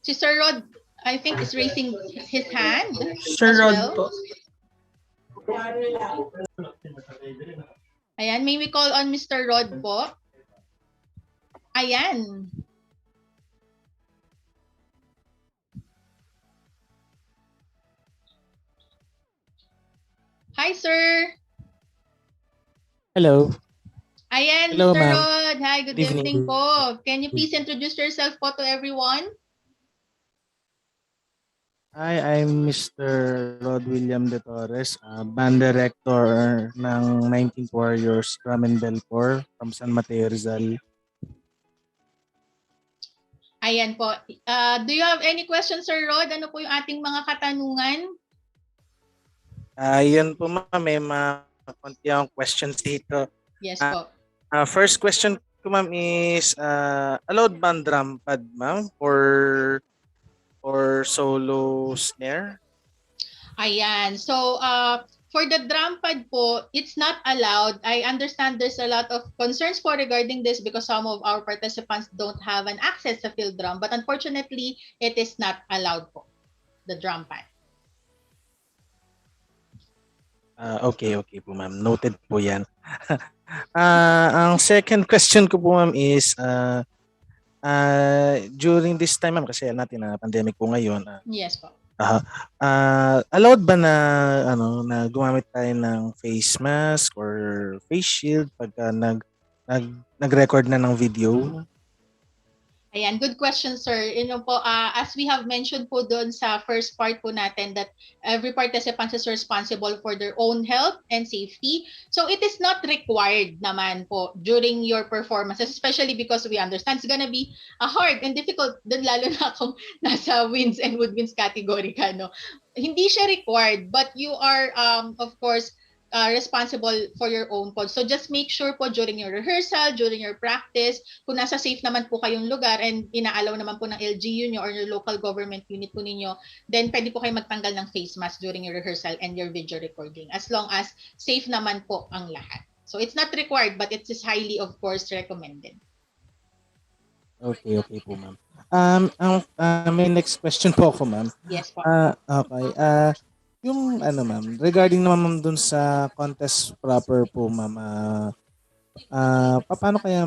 Si Sir Rod, I think, is raising his hand. Sir Rod po. Ayan, may we call on Mr. Rod po? Ayan. Hi, sir. Hello. Ayan, Hello, Mr. ma'am. Rod. Hi, good evening po. Can you please introduce yourself po to everyone? Hi, I'm Mr. Rod William De Torres, band director ng 19th Warriors Drum and Bell Corps from San Mateo, Rizal. Ayan po. Do you have any questions, Sir Rod? Ano po yung ating mga katanungan? Yun po ma'am, may mga konti akong questions dito. Yes Ah, po. First question ko ma'am is, allowed ba ang drum pad ma'am or solo snare? Ayan. So, for the drum pad po, it's not allowed. I understand there's a lot of concerns po regarding this because some of our participants don't have an access to field drum. But unfortunately, it is not allowed po, the drum pad. Okay po ma'am. Noted po yan. Ang second question ko po ma'am is, during this time ma'am, kasi natin na pandemic po ngayon, Yes po. allowed ba na na gumamit tayo ng face mask or face shield pagka nag-record na ng video? Ayan, good question, sir. Po, as we have mentioned po doon sa first part po natin that every participant is responsible for their own health and safety. So it is not required naman po during your performances, especially because we understand it's gonna be hard and difficult din lalo na kung nasa winds and woodwinds category ka, no? Hindi siya required, but you are, of course, responsible for your own pod. So just make sure po during your rehearsal, during your practice, kung nasa safe naman po kayong lugar and inaalaw naman po ng LGU nyo or your local government unit po ninyo, then pwede po kayo magtanggal ng face mask during your rehearsal and your video recording as long as safe naman po ang lahat. So it's not required but it is highly of course recommended. Okay po ma'am. May next question po ako ma'am. Yes po. Okay. Yung ma'am, regarding naman ma'am dun sa contest proper po ma'am, paano kaya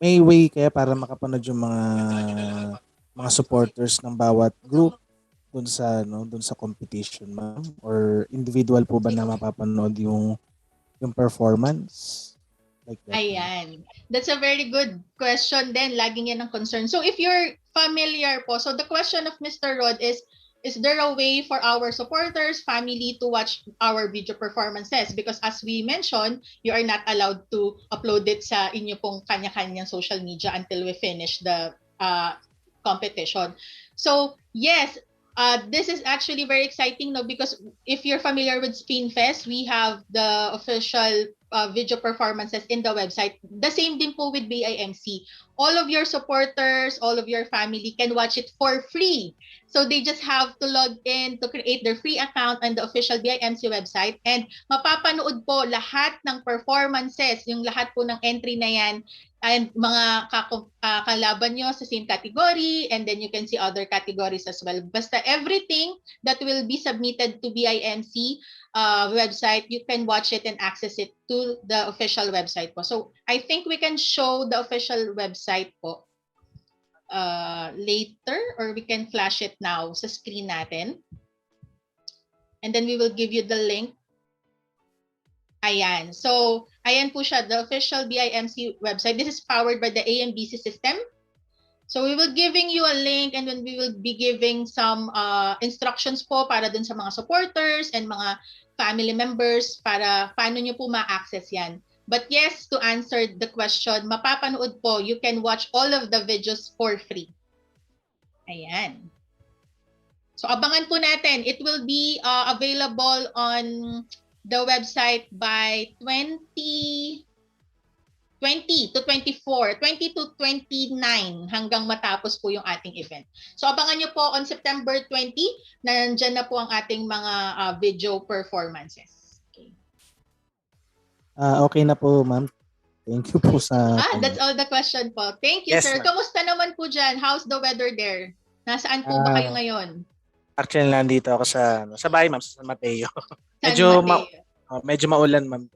may way kaya para makapanood yung mga supporters ng bawat group dun sa competition ma'am, or individual po ba na mapapanood yung performance like that? Ayan. That's a very good question then. Laging yan ang concern. So if you're familiar po, so the question of Mr. Rod is there a way for our supporters, family to watch our video performances? Because as we mentioned, you are not allowed to upload it sa inyo pong kanya-kanyang social media until we finish the competition. So yes, this is actually very exciting, no? Because if you're familiar with SpinFest, we have the official video performances in the website. The same din po with BIMC. All of your supporters, all of your family can watch it for free. So they just have to log in to create their free account on the official BIMC website and mapapanood po lahat ng performances, yung lahat po ng entry na yan and mga kalaban nyo sa same category, and then you can see other categories as well. Basta everything that will be submitted to BIMC website, you can watch it and access it to the official website po. So I think we can show the official website po later, or we can flash it now sa screen natin. And then we will give you the link. Ayan. So, ayan po siya, the official BIMC website. This is powered by the AMBC system. So, we will giving you a link and then we will be giving some instructions po para dun sa mga supporters and mga family members para paano nyo po ma-access yan. But yes, to answer the question, mapapanood po, you can watch all of the videos for free. Ayan. So, abangan po natin. It will be available on the website by 20 to 24, 20 to 29 hanggang matapos po yung ating event. So abangan nyo po on September 20, nandyan na po ang ating mga video performances. Okay. Okay na po ma'am. Thank you po sa That's all the question po. Thank you, Yes, sir. ma'am. Kamusta naman po dyan? How's the weather there? Nasaan po ba kayo ngayon? Actually, nandito ako sa bahay ma'am, sa San Mateo. San Mateo. Medyo maulan ma'am.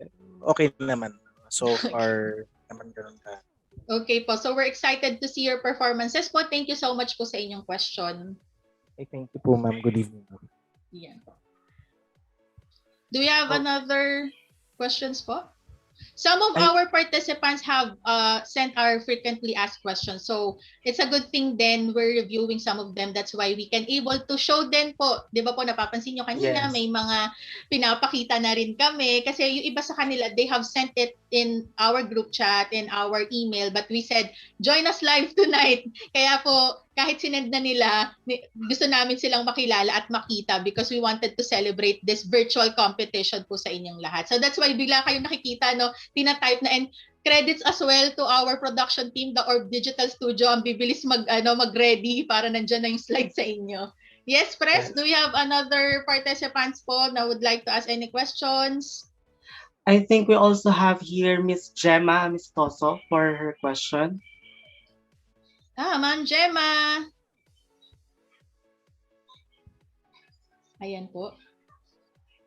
Okay naman. So far naman ganun ka. Okay po. So we're excited to see your performances po. Thank you so much po sa inyong question. Okay, thank you po ma'am. Good evening. Yan po. Do we have another questions po? Some of Ay- our participants have sent our frequently asked questions. So it's a good thing then we're reviewing some of them. That's why we can able to show them po. Di ba po napapansin nyo kanina, Yes. may mga pinapakita na rin kami. Kasi yung iba sa kanila, they have sent it in our group chat, in our email. But we said, join us live tonight. Kaya po, kahit sinend na nila, gusto namin silang makilala at makita because we wanted to celebrate this virtual competition po sa inyong lahat. So that's why bigla kayo nakikita, no, tina-type na, and credits as well to our production team, the Orb Digital Studio. Ang bibilis mag-ready para nandiyan na yung slide sa inyo. Yes, Pres, Yes. do we have another participants po na would like to ask any questions? I think we also have here Miss Gemma Amistoso for her question. Ma'am Gemma. Ayan po.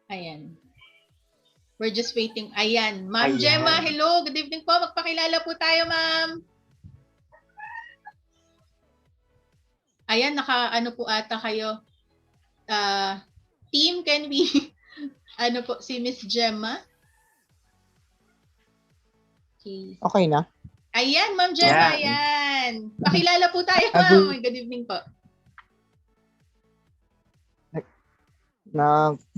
Ayan. We're just waiting. Ayan. Ma'am Ayan. Gemma, hello. Good evening po. Magpakilala po tayo, ma'am. Ayan, ano po ata kayo. Team, can we, ano po, si Miss Gemma? Okay na? Ayan, Ma'am Gemma, Yeah. ayan. Pakilala po tayo, ma'am. Good evening po.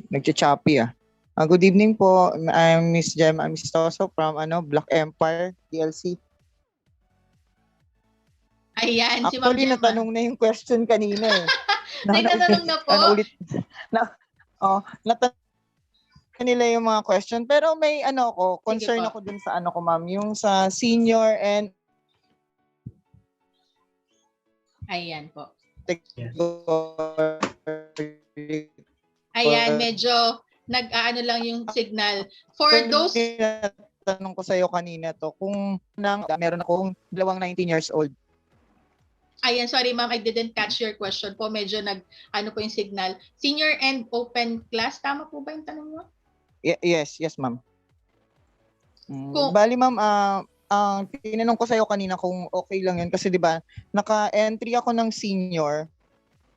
Nagcha-choppy ah. Good evening po. I'm Miss Gemma Amistoso from Black Empire DLC. Ayan, si Ma'am Actually, Gemma. natanong na yung question kanina eh. May natanong na po. Natanong nila yung mga question. Pero may concern Sige po. ako dun sa ko ma'am, yung sa senior and Ayan po. Yes. Ayan, medyo nag-aano lang yung signal. For those, tanong ko sa iyo kanina to, kung meron akong 19 years old. ayan, sorry ma'am, I didn't catch your question po. Medyo ano po yung signal. Senior and open class, tama po ba yung tanong mo? Yes, ma'am. Kung- Bali ma'am, tinanong ko sa iyo kanina kung okay lang yun kasi 'di ba, naka-entry ako ng senior,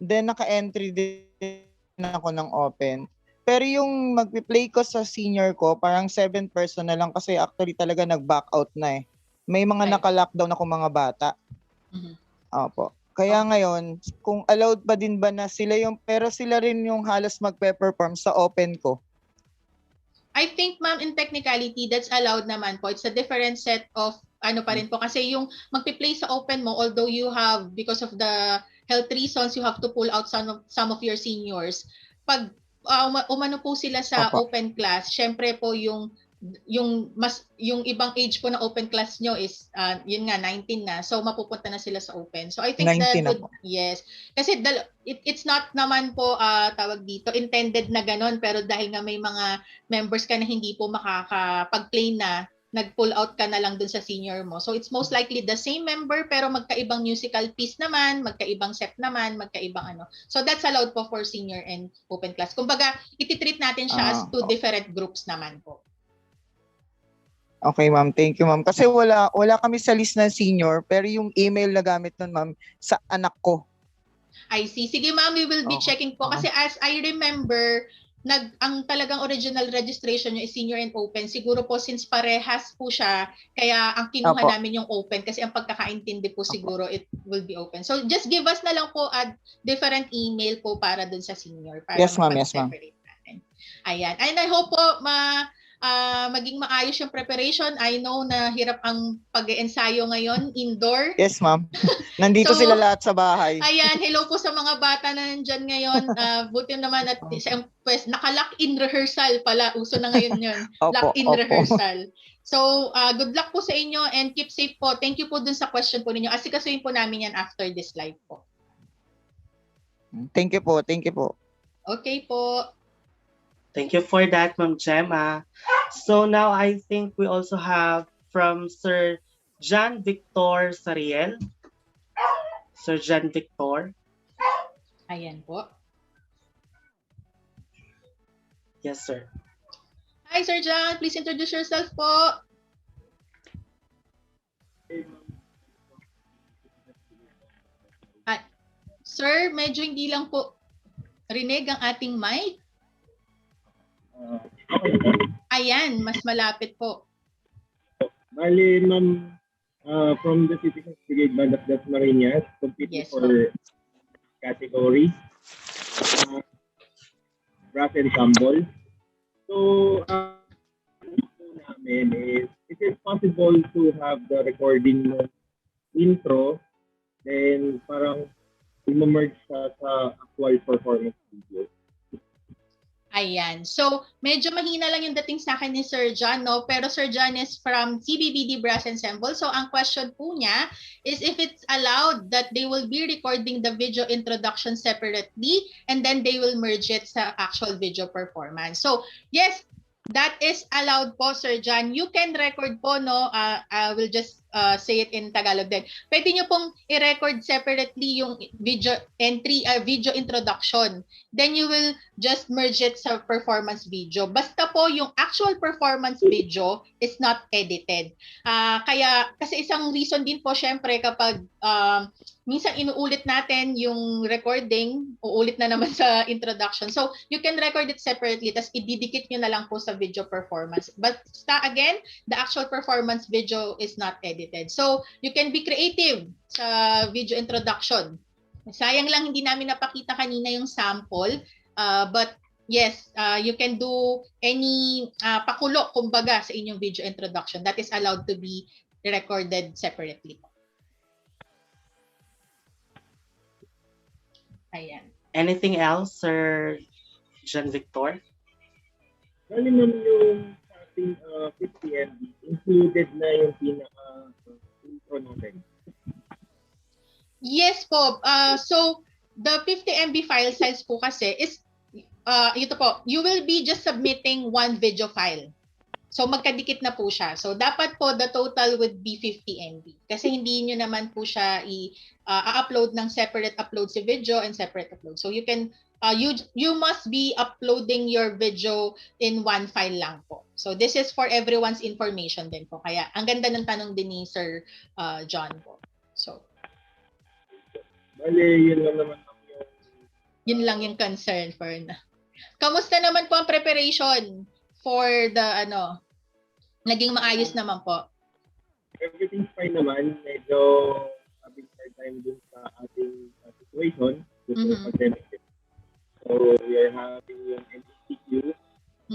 then naka-entry din ako ng open. Pero yung magpi-play ko sa senior ko, parang 7 person na lang kasi actually talaga nag-back out na eh. May mga Right. naka-lockdown ako mga bata. Mhm. Opo. Kaya ngayon, kung allowed pa din ba na sila pero sila rin yung halos magpe-perform sa open ko. I think ma'am, in technicality, that's allowed naman po. It's a different set of ano pa rin po. Kasi yung magpi-play sa open mo, although you have, because of the health reasons, you have to pull out some of your seniors. Pag umano po sila sa Opo. open class, syempre po yung ibang age po na open class nyo is yun nga 19 na, so mapupunta na sila sa open. So I think 19 na that would, po. yes, kasi it's not naman po tawag dito intended na ganon, pero dahil nga may mga members ka na hindi po makakapag-play na, nag-pull out ka na lang dun sa senior mo. So it's most likely the same member pero magkaibang musical piece naman, magkaibang set naman, magkaibang ano. So that's allowed po for senior and open class. Kumbaga, ititreat natin siya as two different groups naman po. Okay, ma'am. Thank you, ma'am. Kasi wala kami sa list ng senior, pero yung email na gamit nun, ma'am, sa anak ko. I see. Sige, ma'am, we will be checking po. Kasi as I remember, ang talagang original registration nyo is senior and open. Siguro po since parehas po siya, kaya ang kinuha namin yung open kasi ang pagkakaintindi po siguro it will be open. So just give us na lang po a different email po para dun sa senior. Para Yes, ma'am. Yes, ma'am. separate natin. Ayan. And I hope po maging maayos yung preparation. I know na hirap ang pag-ensayo ngayon, indoor. Yes, ma'am. Nandito So, sila lahat sa bahay. Ayan, hello po sa mga bata na nandyan ngayon. Buti naman at naka-lock-in rehearsal pala. Uso na ngayon yun. Lock-in rehearsal. So, good luck po sa inyo and keep safe po. Thank you po dun sa question po ninyo. Asikasuhin po namin yan after this live po. Thank you po. Thank you po. Okay po. Thank you for that, Ma'am Gemma. So now I think we also have from Sir John Victor Sariel. Sir John Victor. Ayan po. Yes, sir. Hi, Sir John. Please introduce yourself po. Sir, medyo hindi lang po rinig ang ating mic. Ayan, mas malapit po. Bali, ma'am, from the Citizens Brigade Band of Dasmariñas, competing Yes po. for category, uh, brass ensemble. So, po namin is it possible to have the recording ng intro, then parang i-merge sa actual performance video? Ayan. So, medyo mahina lang yung dating sa akin ni Sir John, no? Pero Sir John is from CBBD Brass Ensemble. So, ang question po niya is if it's allowed that they will be recording the video introduction separately and then they will merge it sa actual video performance. So, yes, that is allowed po, Sir John. You can record po, no? I will just say it in Tagalog din. Pwede nyo pong i-record separately yung video entry, video introduction. Then you will just merge it sa performance video. Basta po yung actual performance video is not edited. Kaya, kasi isang reason din po syempre kapag minsan inuulit natin yung recording, uulit na naman sa introduction. So, you can record it separately, tas ididikit nyo na lang po sa video performance. But again, the actual performance video is not edited. So, you can be creative sa video introduction. Sayang lang hindi namin napakita kanina yung sample. But yes, you can do any pakulo, kumbaga, sa inyong video introduction. That is allowed to be recorded separately. Ayan. Anything else, Sir John Victor? Bali, ma'am, yung sa ating 50 MB, included na yung pinaka-intro natin. Yes po. So, the 50 MB file size po kasi is, ito po, you will be just submitting one video file. So, magkadikit na po siya. So, dapat po the total would be 50 MB. Kasi hindi nyo naman po siya i-upload ng separate upload si video and separate upload. So, you can, you must be uploading your video in one file lang po. So, this is for everyone's information din po. Kaya, ang ganda ng tanong din ni Sir John po. So, Bali, yun lang naman yung... Yun lang yung concern for na. Kamusta naman po ang preparation for the naging maayos naman po? Everything's fine naman. Medyo having hard time dun sa ating situation due to pandemic. So, we are having yung NCQ,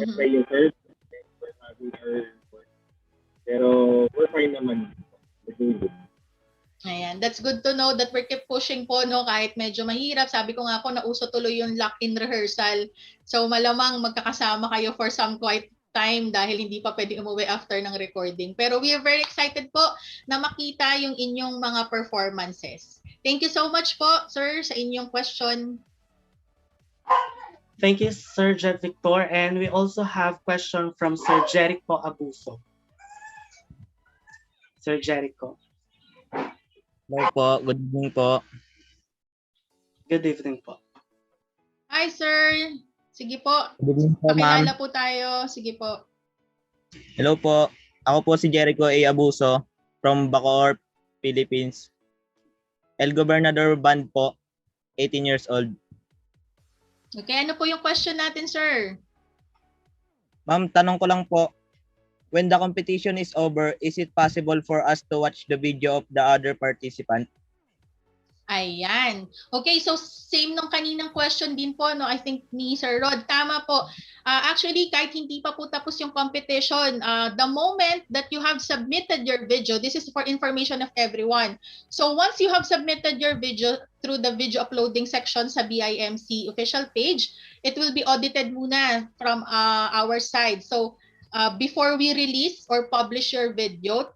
essay yung first, and we're having our work. Pero, we're fine naman. We're doing good. Ayan, that's good to know that we keep pushing po, no, kahit medyo mahirap. Sabi ko nga po, nauso tuloy yung lock-in rehearsal. So malamang magkakasama kayo for some quiet time dahil hindi pa pwede umuwi after ng recording. Pero we are very excited po na makita yung inyong mga performances. Thank you so much po, sir, sa inyong question. Thank you, Sir Jet Victor. And we also have question from Sir Jericho Abuso. Sir Jericho. Hello po, good evening po. Good evening po. Hi, sir. Sige po. Good evening po, ma'am. Pakilala po tayo. Sige po. Hello po, ako po si Jericho A. Abuso from Bacoor, Philippines. El Gobernador Band po, 18 years old. Okay, ano po yung question natin, sir? Ma'am, tanong ko lang po, when the competition is over, is it possible for us to watch the video of the other participant? Ayan. Okay, so same nung kaninang question din po, no? I think ni Sir Rod. Tama po. Actually, kahit hindi pa po tapos yung competition, the moment that you have submitted your video, this is for information of everyone. So once you have submitted your video through the video uploading section sa BIMC official page, it will be audited muna from our side. So before we release or publish your video,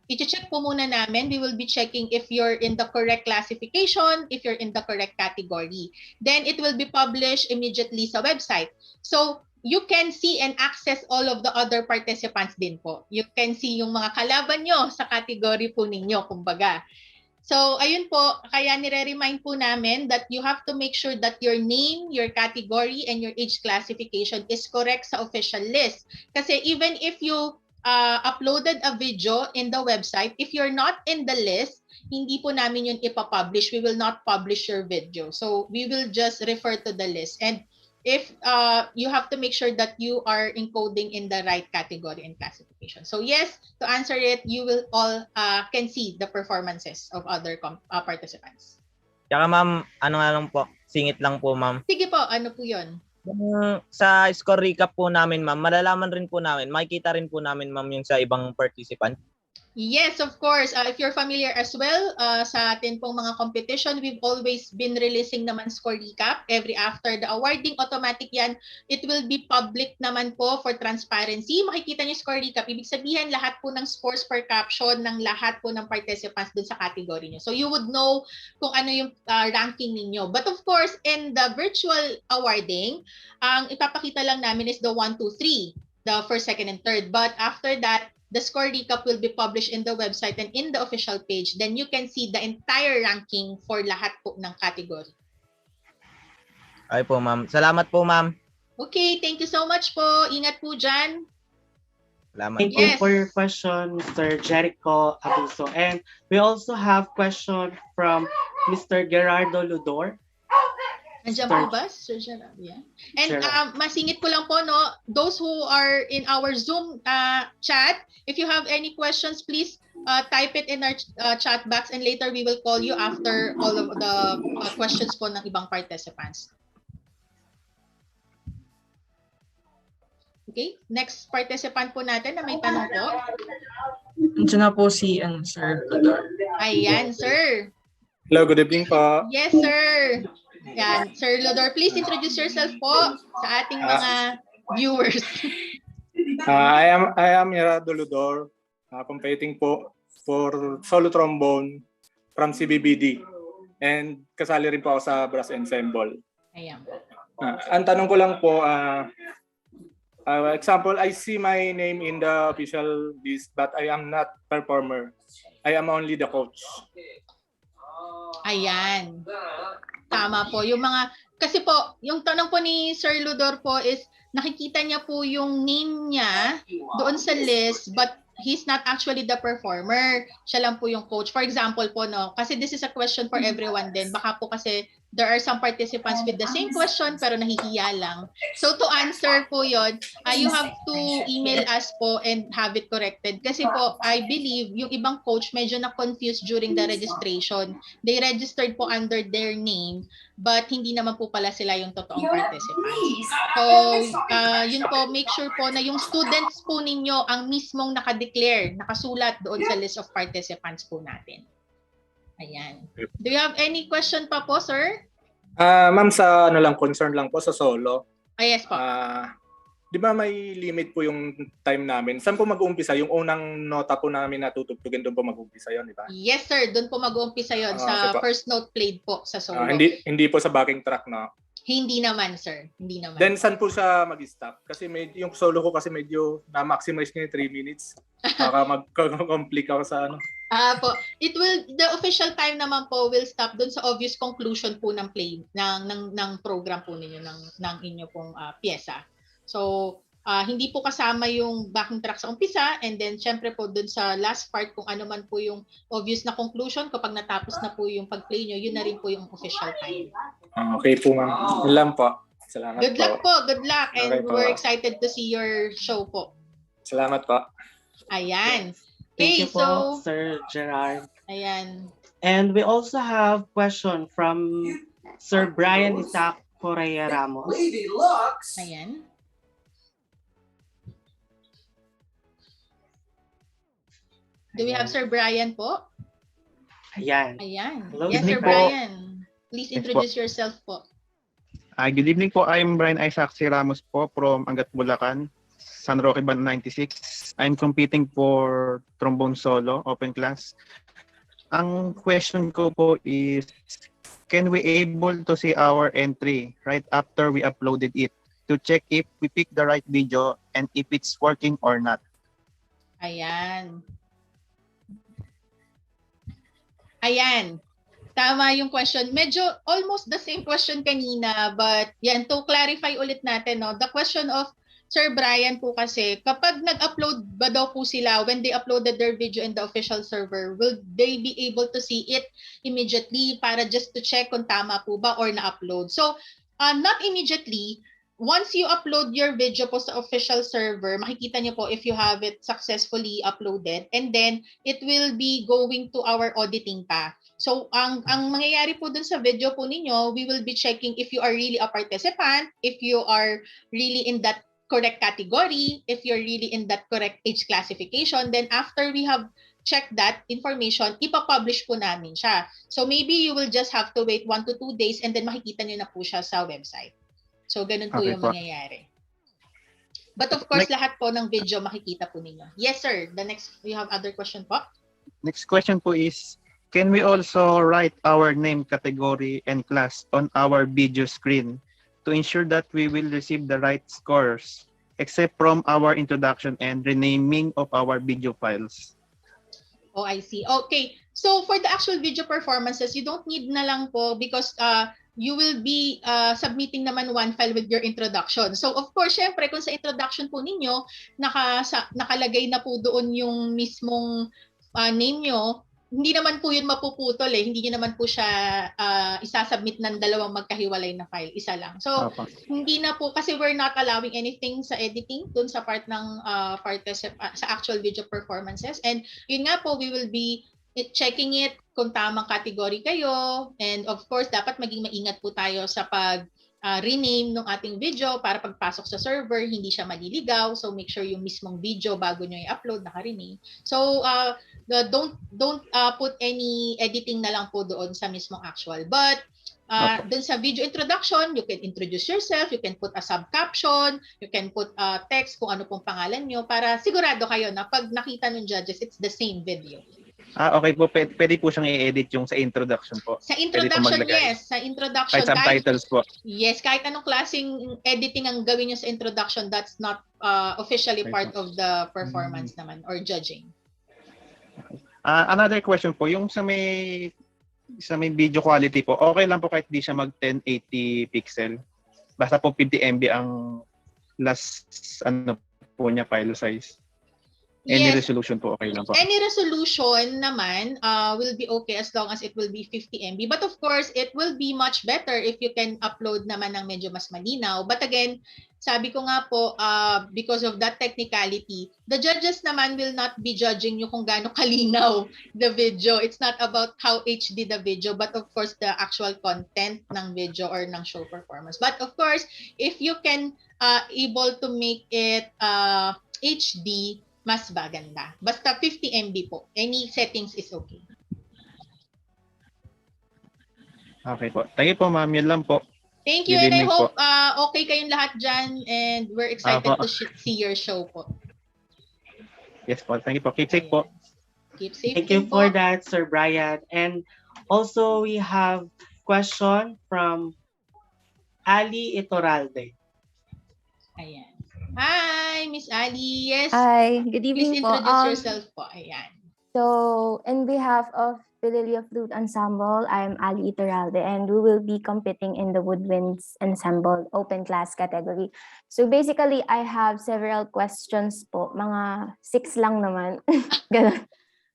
i-check po muna namin. We will be checking if you're in the correct classification, if you're in the correct category. Then it will be published immediately sa website. So you can see and access all of the other participants din po. You can see yung mga kalaban nyo sa category po ninyo, kumbaga. So, ayun po, kaya nire-remind po namin that you have to make sure that your name, your category, and your age classification is correct sa official list. Kasi even if you uploaded a video in the website, if you're not in the list, hindi po namin yun ipapublish. We will not publish your video. So, we will just refer to the list. And if you have to make sure that you are encoding in the right category and classification. So yes, to answer it, you will all can see the performances of other participants. Tsaka ma'am, ano nga lang po, singit lang po ma'am. Sige po, ano po yun? Sa score recap po namin ma'am, malalaman rin po namin, makikita rin po namin ma'am yung sa ibang participant. Yes, of course. If you're familiar as well, sa atin pong mga competition, we've always been releasing naman score recap every after the awarding. Automatic yan. It will be public naman po for transparency. Makikita niyo score recap. Ibig sabihin, lahat po ng scores per caption ng lahat po ng participants dun sa category niyo. So you would know kung ano yung ranking ninyo. But of course, in the virtual awarding, ang ipapakita lang namin is the 1, 2, 3. The first, second, and third. But after that, the score recap will be published in the website and in the official page. Then you can see the entire ranking for lahat po ng category. Ay po ma'am. Salamat po ma'am. Okay, thank you so much po. Ingat po dyan. Salamat Thank po. you for your question, Mr. Jericho Abuso. And we also have question from Mr. Gerardo Ludor. Nandiyan po ba, Sir Gerard? Yeah. And Gerard. masingit ko lang po, no, those who are in our Zoom chat, if you have any questions, please type it in our chat box and later we will call you after all of the questions po ng ibang participants. Okay, next participant po natin na may tanong po. Nandiyan na po si Sir Ludor. Ayan, sir. Hello, good evening po. Yes, sir. Yan, Sir Ludor, please introduce yourself po sa ating mga viewers. I am Gerardo Ludor, competing po for solo trombone from CBBD. And kasali rin po ako sa brass ensemble. Ayan. Ang tanong ko lang po, example, I see my name in the official list but I am not performer. I am only the coach. Ayan. Tama po. Yung mga, kasi po, yung tanong po ni Sir Ludor po is, nakikita niya po yung name niya doon sa list, but he's not actually the performer. Siya lang po yung coach. For example po, no, kasi this is a question for everyone din. Baka po kasi there are some participants with the same question pero nahihiya lang. So to answer po yon, you have to email us po and have it corrected. Kasi po, I believe yung ibang coach medyo na-confused during the registration. They registered po under their name but hindi naman po pala sila yung totoong participants. So, yun po, make sure po na yung students po ninyo ang mismong nakadeclare, nakasulat doon sa list of participants po natin. Ayan. Do you have any question pa po, sir? Ma'am, sa concern lang po sa solo. Yes po. Di ba may limit po yung time namin? Saan po mag-uumpisa? Yung unang nota po namin natutugtugin, doon po mag-uumpisa yun, di ba? Yes, sir. Doon po mag-uumpisa yun sa first note played po sa solo. Hindi po sa backing track, no? Hindi naman, sir. Hindi naman. Then, saan po siya mag-stop? Kasi yung solo ko kasi medyo na-maximize niya yung 3 minutes. Baka mag-complete ako sa ano. Po, the official time naman po will stop doon sa obvious conclusion po ng play, ng program po ninyo, ng inyo pong pyesa. So, hindi po kasama yung backing track sa umpisa and then syempre po dun sa last part kung ano man po yung obvious na conclusion kapag natapos na po yung pag-play nyo, yun na rin po yung official time. Okay po ma'am. Yun lang po. Salamat Good luck po. Good luck. And Okay po. we're excited to see your show po. Salamat po. Ayan. Thank you Okay, po, so, Sir Gerard. ayan. And we also have question from Sir Brian Isaac Correa Ramos. Ayan. Do we have Sir Brian po? Ayan. Ayan. Hello, Yes, evening Sir po. Brian. Please Yes po. introduce yourself po. Good evening po. I'm Brian Isaac C. Ramos po from Angat, Bulacan, San Roque Band 96. I'm competing for trombone solo, open class. Ang question ko po is, can we able to see our entry right after we uploaded it to check if we pick the right video and if it's working or not? Ayan. Ayan. Tama yung question. Medyo almost the same question kanina, but yan, to clarify ulit natin, no? The question of Sir Brian po kasi, kapag nag-upload ba daw po sila, when they uploaded their video in the official server, will they be able to see it immediately para just to check kung tama po ba or na-upload? So, not immediately. once you upload your video po sa official server, makikita niyo po if you have it successfully uploaded, and then it will be going to our auditing pa. So ang mangyayari po dun sa video po ninyo, we will be checking if you are really a participant, if you are really in that correct category, if you're really in that correct age classification. Then after we have checked that information, ipapublish po namin siya. So maybe you will just have to wait 1 to 2 days and then makikita niyo na po siya sa website. So ganun po Okay yung po. mangyayari. But of course, lahat po ng video makikita po ninyo. Yes, sir. The next, you have other question po? Next question po is, can we also write our name, category, and class on our video screen to ensure that we will receive the right scores, except from our introduction and renaming of our video files? Oh, I see. Okay. So for the actual video performances, you don't need na lang po because you will be submitting naman one file with your introduction. So of course, syempre, kung sa introduction po ninyo, nakalagay na po doon yung mismong name nyo, hindi naman po yun mapuputol eh. Hindi nyo naman po siya isasubmit ng dalawang magkahiwalay na file. Isa lang. So, hindi na po, kasi we're not allowing anything sa editing dun sa part ng sa actual video performances. And yun nga po, we will be checking it kung tamang category kayo. And of course, dapat maging maingat po tayo sa pag rename ng ating video para pagpasok sa server, hindi siya maliligaw. So make sure yung mismong video bago nyo i-upload, naka-rename. So don't put any editing na lang po doon sa mismong actual. But dun sa video introduction, you can introduce yourself, you can put a sub-caption, you can put text kung ano pong pangalan nyo para sigurado kayo na pag nakita ng judges, it's the same video. Okay po, pwede po siyang i-edit yung sa introduction po. Sa introduction, yes. Sa introduction. Kahit subtitles po. Yes, kahit anong klaseng editing ang gawin nyo sa introduction, that's not officially part of the performance naman or judging. Another question po, yung sa may video quality po, okay lang po kahit di siya mag 1080 pixel. Basta po 50 MB ang last po niya file size. Any resolution po okay lang po. Any resolution naman will be okay as long as it will be 50 MB. But of course, it will be much better if you can upload naman ng medyo mas malinaw. But again, sabi ko nga po, because of that technicality, the judges naman will not be judging you kung gaano kalinaw the video. It's not about how HD the video, but of course, the actual content ng video or ng show performance. But of course, if you can able to make it HD, mas maganda. Basta 50 MB po. Any settings is okay. Okay po. Thank you po, ma'am. Yun lang po. Thank you, and I hope okay kayong lahat dyan, and we're excited to see your show po. Yes po. Thank you po. Keep safe po. Keep safe. Thank you for that, Sir Brian. And also, we have question from Ali Itoralde. Ayan. Hi, Miss Ali. Yes. Hi, good Please evening introduce po. yourself po. Ayan. So, in behalf of Pililio Flute Ensemble, I'm Ali Iturralde, and we will be competing in the Woodwinds Ensemble Open Class category. So basically, I have several questions po. Mga 6 lang naman. Ganun.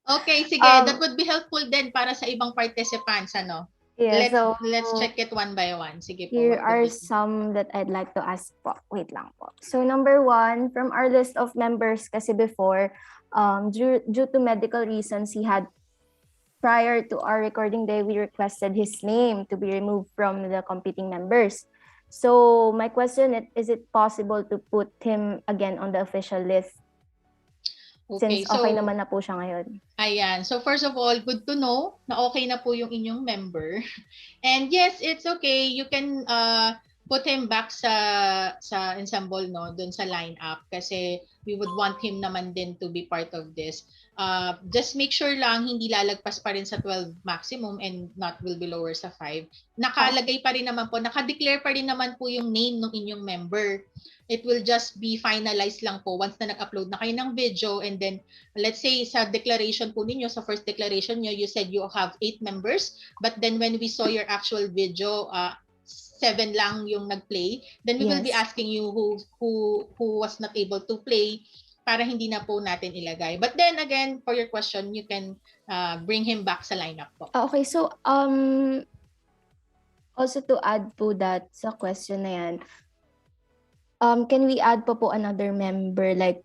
Okay, sige. That would be helpful din para sa ibang participants, ano? Yeah, let's check it one by one. Sige po. Here are some that I'd like to ask po. Wait lang po. So number 1, from our list of members kasi before, due to medical reasons, he had, prior to our recording day, we requested his name to be removed from the competing members. So my question is it possible to put him again on the official list? Okay, Since okay naman na po siya ngayon. Ayan. So first of all, good to know na okay na po yung inyong member. And yes, it's okay. You can put him back sa ensemble, no, dun sa lineup kasi we would want him naman din to be part of this. Just make sure lang hindi lalagpas pa rin sa 12 maximum and not will be lower sa 5. Nakalagay pa rin naman po, nakadeclare pa rin naman po yung name ng inyong member. It will just be finalized lang po once na nag-upload na kayo ng video, and then let's say sa declaration po ninyo, sa first declaration nyo, you said you have 8 members, but then when we saw your actual video, 7 lang yung nag-play, then we will be asking you who was not able to play para hindi na po natin ilagay. But then again, for your question, you can bring him back sa lineup po. Okay, so also to add po that sa question na yan, Can we add pa po another member, like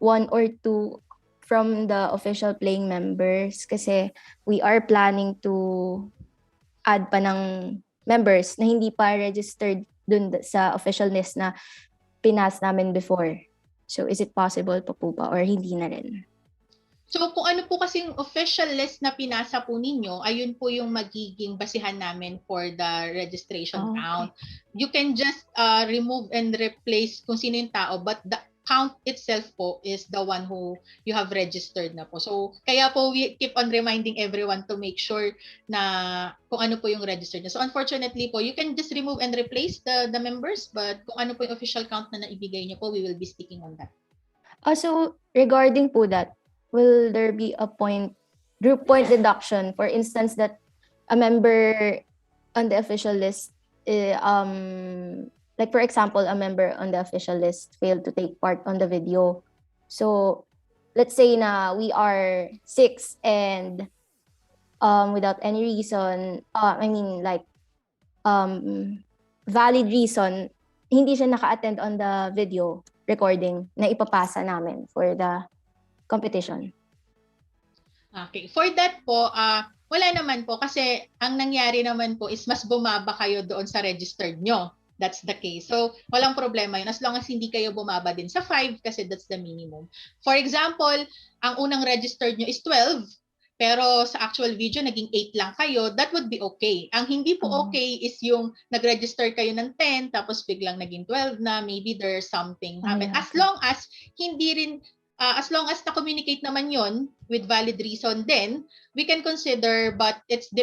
one or two from the official playing members? Kasi we are planning to add pa ng members na hindi pa registered dun sa official list na pinas namin before. So is it possible pa po ba or hindi na rin? So kung ano po kasing official list na pinasa po ninyo, ayun po yung magiging basihan namin for the registration count. You can just remove and replace kung sino yung tao, but the count itself po is the one who you have registered na po. So kaya po we keep on reminding everyone to make sure na kung ano po yung registered na. So unfortunately po, you can just remove and replace the members, but kung ano po yung official count na naibigay niyo po, we will be sticking on that. So regarding po that, will there be a group point deduction, for instance, that a member on the official list, like for example, a member on the official list failed to take part on the video. So let's say na we are 6 and without any reason, valid reason, hindi siya naka-attend on the video recording na ipapasa namin for the competition. Okay. For that po, wala naman po kasi ang nangyari naman po is mas bumaba kayo doon sa registered nyo. That's the case. So, walang problema yun as long as hindi kayo bumaba din sa 5 kasi that's the minimum. For example, ang unang registered nyo is 12, pero sa actual video naging 8 lang kayo, that would be okay. Ang hindi po okay is yung nag-register kayo ng 10 tapos biglang naging 12 na, maybe there's something happened. As long as hindi rin as long as na-communicate naman yon with valid reason, then we can consider, but it's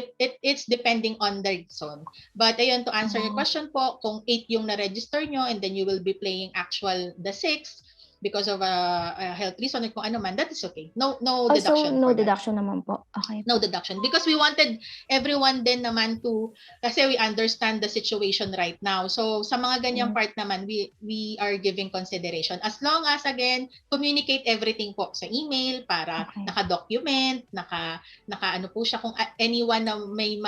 depending on the reason. But ayun, to answer your question po, kung 8 yung na-register nyo and then you will be playing actual the 6 because of a health reason or kung ano man, that is okay. No deduction. So no deduction naman po. Okay. No deduction. Because we wanted everyone din naman to, kasi we understand the situation right now. So sa mga ganyang part naman, we are giving consideration. As long as, again, communicate everything po sa email para naka-document, naka ano po siya, kung anyone na may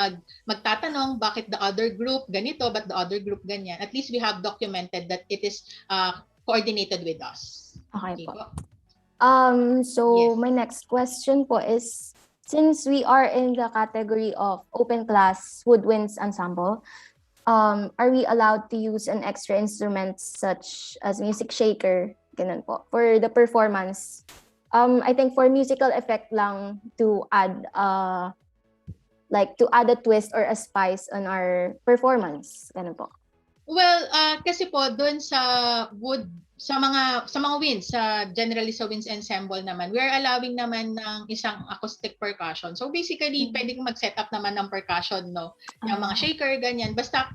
magtatanong bakit the other group ganito, but the other group ganyan. At least we have documented that it is coordinated with us. Okay po. So my next question po is, since we are in the category of open class woodwinds ensemble, are we allowed to use an extra instrument such as music shaker, ganun po, for the performance? I think for musical effect lang to add a twist or a spice on our performance, ganun po. Well, kasi po doon sa wood, sa mga winds, generally sa winds ensemble naman, we are allowing naman ng isang acoustic percussion. So basically, pwedeng mag-set up naman ng percussion, no? Yung mga shaker, ganyan. Basta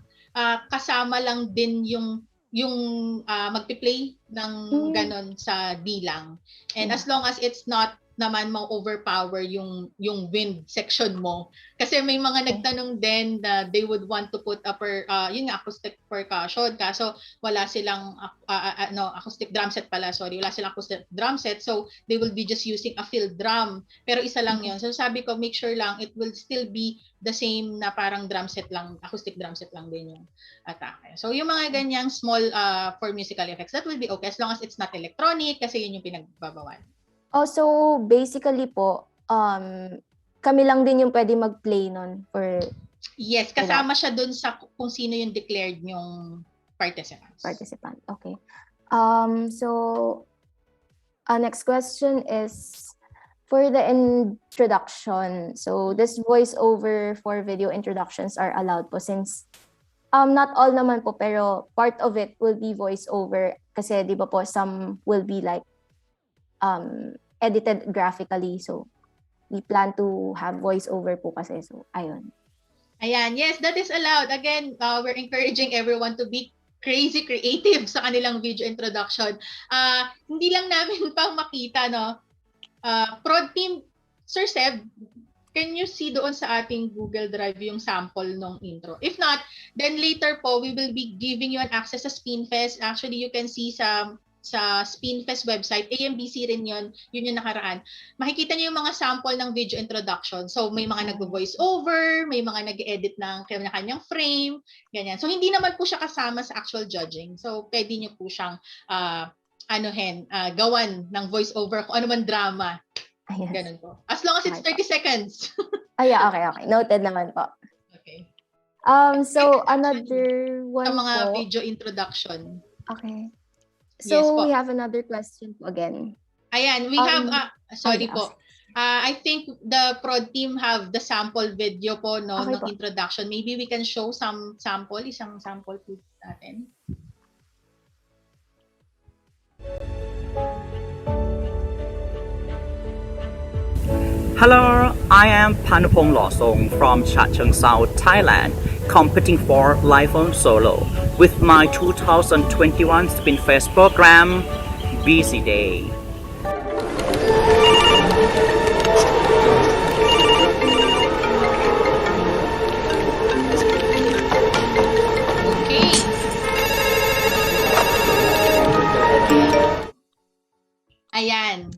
kasama lang din yung magpi-play ng ganon sa bilang. And as long as it's not naman ma-overpower yung wind section mo. Kasi may mga nagtanong din na they would want to put yung acoustic percussion, kaso wala silang acoustic drum set pala, sorry, wala silang acoustic drum set, so they will be just using a field drum. Pero isa lang yun. So sabi ko, make sure lang it will still be the same na parang drum set lang, acoustic drum set lang din yung atake. So yung mga ganyang small for musical effects, that will be okay as long as it's not electronic kasi yun yung pinagbabawal. So basically po, kami lang din yung pwede mag-play nun for... Yes, kasama siya dun sa kung sino yung declared yung participant. Okay. So next question is for the introduction. So this voiceover for video introductions are allowed po since not all naman po, pero part of it will be voiceover kasi di ba po some will be like edited graphically, so we plan to have voiceover po kasi, so ayun. Ayan, yes, that is allowed. Again, we're encouraging everyone to be crazy creative sa kanilang video introduction. Hindi lang namin pang makita, no? Prod team, Sir Seb, can you see doon sa ating Google Drive yung sample ng intro? If not, then later po, we will be giving you an access sa Spinfest. Actually, you can see sa sa Spinfest website, AMBC rin yun yung nakaraan. Makikita niyo yung mga sample ng video introduction. So may mga nag-voice over, may mga nag-edit ng kanya-kanyang frame, ganyan. So hindi naman po siya kasama sa actual judging. So pwede niyo po siyang gawan ng voice over kung ano man drama. Ayan. Ganun po. As long as it's 30 seconds. Ay, okay. Noted naman po. Okay. So another one sa mga po. video introduction. Okay. Yes So po. we have another question po again. Ayan, we have sorry okay. po. I think the prod team have the sample video po no Okay ng po. introduction. Maybe we can show some sample, isang sample po natin. Hello, I am Panupong Losong from Chachoengsao, Thailand, competing for Live on Solo with my 2021 Spinfest program, Busy Day. Okay. Ayan.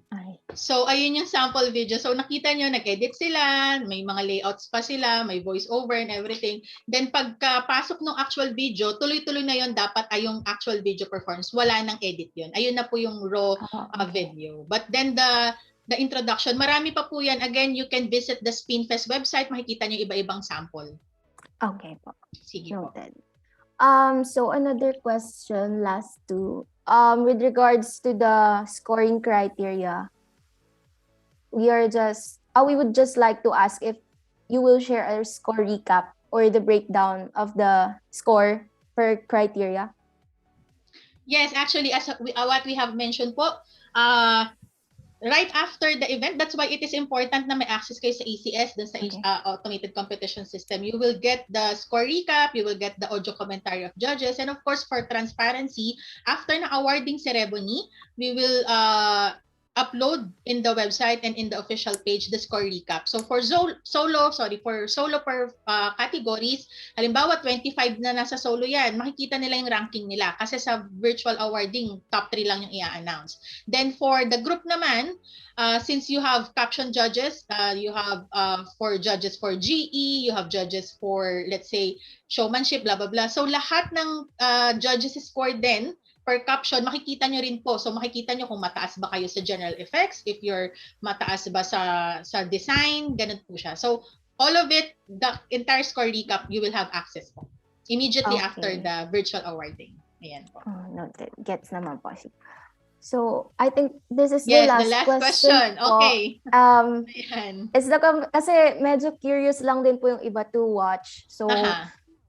So, ayun yung sample video. So, nakita nyo, nag-edit sila, may mga layouts pa sila, may voice over and everything. Then, pagkapasok ng actual video, tuloy-tuloy na yon dapat ay yung actual video performance. Wala nang edit yon. Ayun na po yung raw video. But then, the introduction, marami pa po yan. Again, you can visit the Spinfest website. Makikita nyo iba-ibang sample. Okay po. Sige Noted. So another question, last two. With regards to the scoring criteria, we would just like to ask if you will share a score recap or the breakdown of the score per criteria. Yes, actually, as what we have mentioned po, right after the event, that's why it is important na may access kayo sa ACS, dun sa automated competition system. You will get the score recap, you will get the audio commentary of judges, and of course, for transparency, after na awarding ceremony, we will upload in the website and in the official page the score recap. So for solo per categories, halimbawa 25 na nasa solo yan, makikita nila yung ranking nila kasi sa virtual awarding, top 3 lang yung i-announce. Then for the group naman, since you have caption judges, you have 4 judges for GE, you have judges for, let's say, showmanship, blah, blah, blah. So lahat ng judges score din per caption, makikita nyo rin po. So makikita nyo kung mataas ba kayo sa general effects, if you're mataas ba sa design, ganun po siya. So all of it, the entire score recap, you will have access po. Immediately after the virtual awarding. Ayan po. Noted. Gets naman po. So I think this is the last last question. Okay. Kasi medyo curious lang din po yung iba to watch. So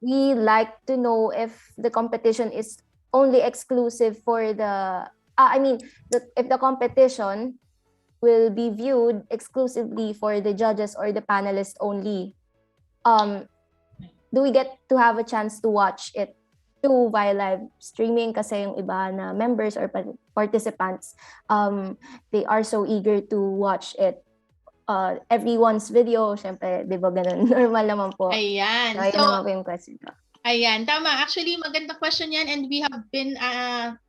we like to know if the competition is only exclusive for if the competition will be viewed exclusively for the judges or the panelists only. Do we get to have a chance to watch it too via live streaming? Kasi yung iba na members or participants, they are so eager to watch it. Everyone's video, syempre, di ba ganun? Normal naman po. Ayan. So, naman po yung question ko. Ayan, tama. Actually, magandang question yan and we have been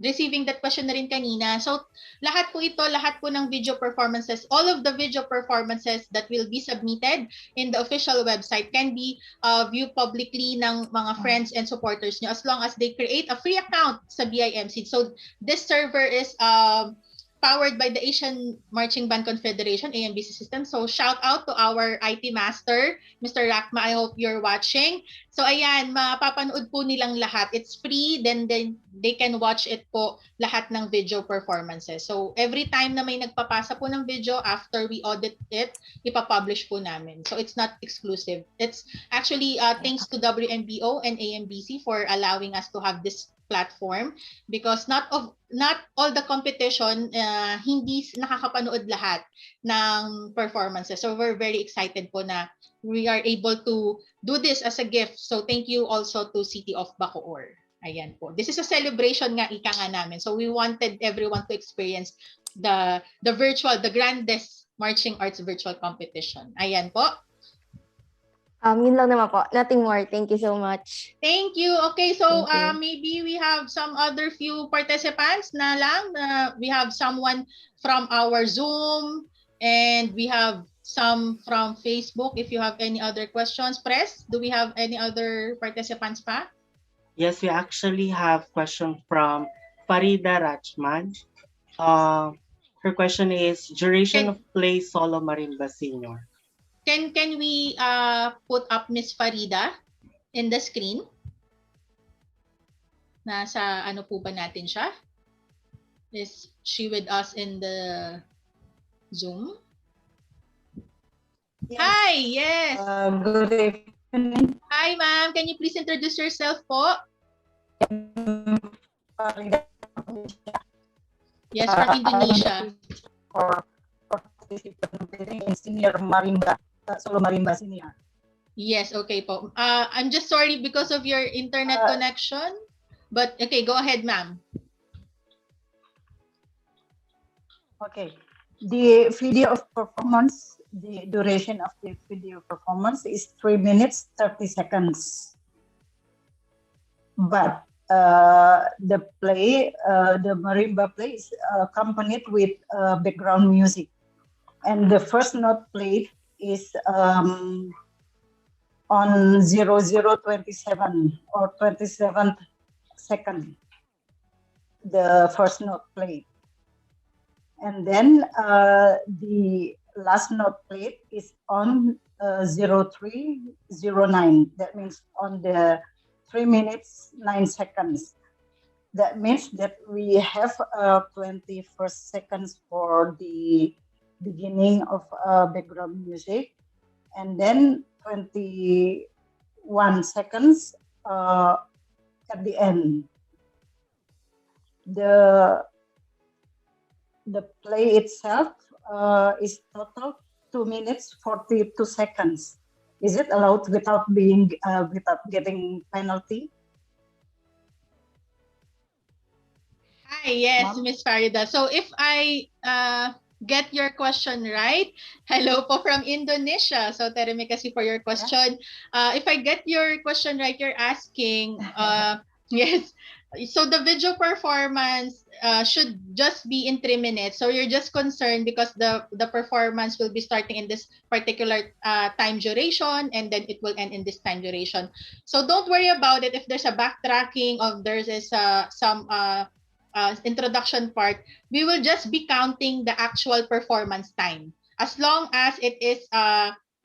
receiving that question na rin kanina. So, lahat po ng video performances, all of the video performances that will be submitted in the official website can be viewed publicly ng mga friends and supporters nyo as long as they create a free account sa BIMC. So, this server is powered by the Asian Marching Band Confederation, AMBC system. So shout out to our IT master, Mr. Rakma. I hope you're watching. So ayan, mapapanood po nilang lahat. It's free, then they can watch it po lahat ng video performances. So every time na may nagpapasa po ng video, after we audit it, ipapublish po namin. So it's not exclusive. It's actually thanks to WMBO and AMBC for allowing us to have this platform because not all the competition hindi nakakapanood lahat ng performances. So we're very excited po na we are able to do this as a gift. So thank you also to City of Bacoor. Ayan po. This is a celebration nga ika nga namin. So we wanted everyone to experience the grandest marching arts virtual competition. Ayan po. Yun lang naman po. Nothing more. Thank you so much. Thank you. Okay, so Thank you. maybe we have some other few participants na lang. We have someone from our Zoom and we have some from Facebook. If you have any other questions, press. Do we have any other participants pa? Yes, we actually have question from Farida Rachman. Her question is duration of play solo marimba senior. Can we put up Miss Farida in the screen? Nasa ano po ba natin siya? Is she with us in the Zoom? Yes. Hi, yes. Good evening. Hi, ma'am. Can you please introduce yourself po? Yes, from Indonesia. For participating in senior marimba, solo marimba senior. Yes, okay po. I'm just sorry because of your internet connection. But okay, go ahead, ma'am. Okay. The video of performance, the duration of the video performance is 3 minutes 30 seconds. But the marimba play is accompanied with background music. And the first note played is on 0027 or 27th second, the first note played. And then the last note played is on 0309. That means on the 3 minutes 9 seconds. That means that we have 21 seconds for the beginning of background music, and then 21 seconds at the end. The play itself is total 2 minutes 42 seconds. Is it allowed without getting penalty? Hi, yes, Miss Farida. So if I get your question right, hello po from Indonesia. So terima kasih for your question. If I get your question right, you're asking, yes, so the video performance should just be in 3 minutes. So you're just concerned because the performance will be starting in this particular time duration and then it will end in this time duration. So don't worry about it if there's a backtracking or there's some introduction part. We will just be counting the actual performance time. As long as it is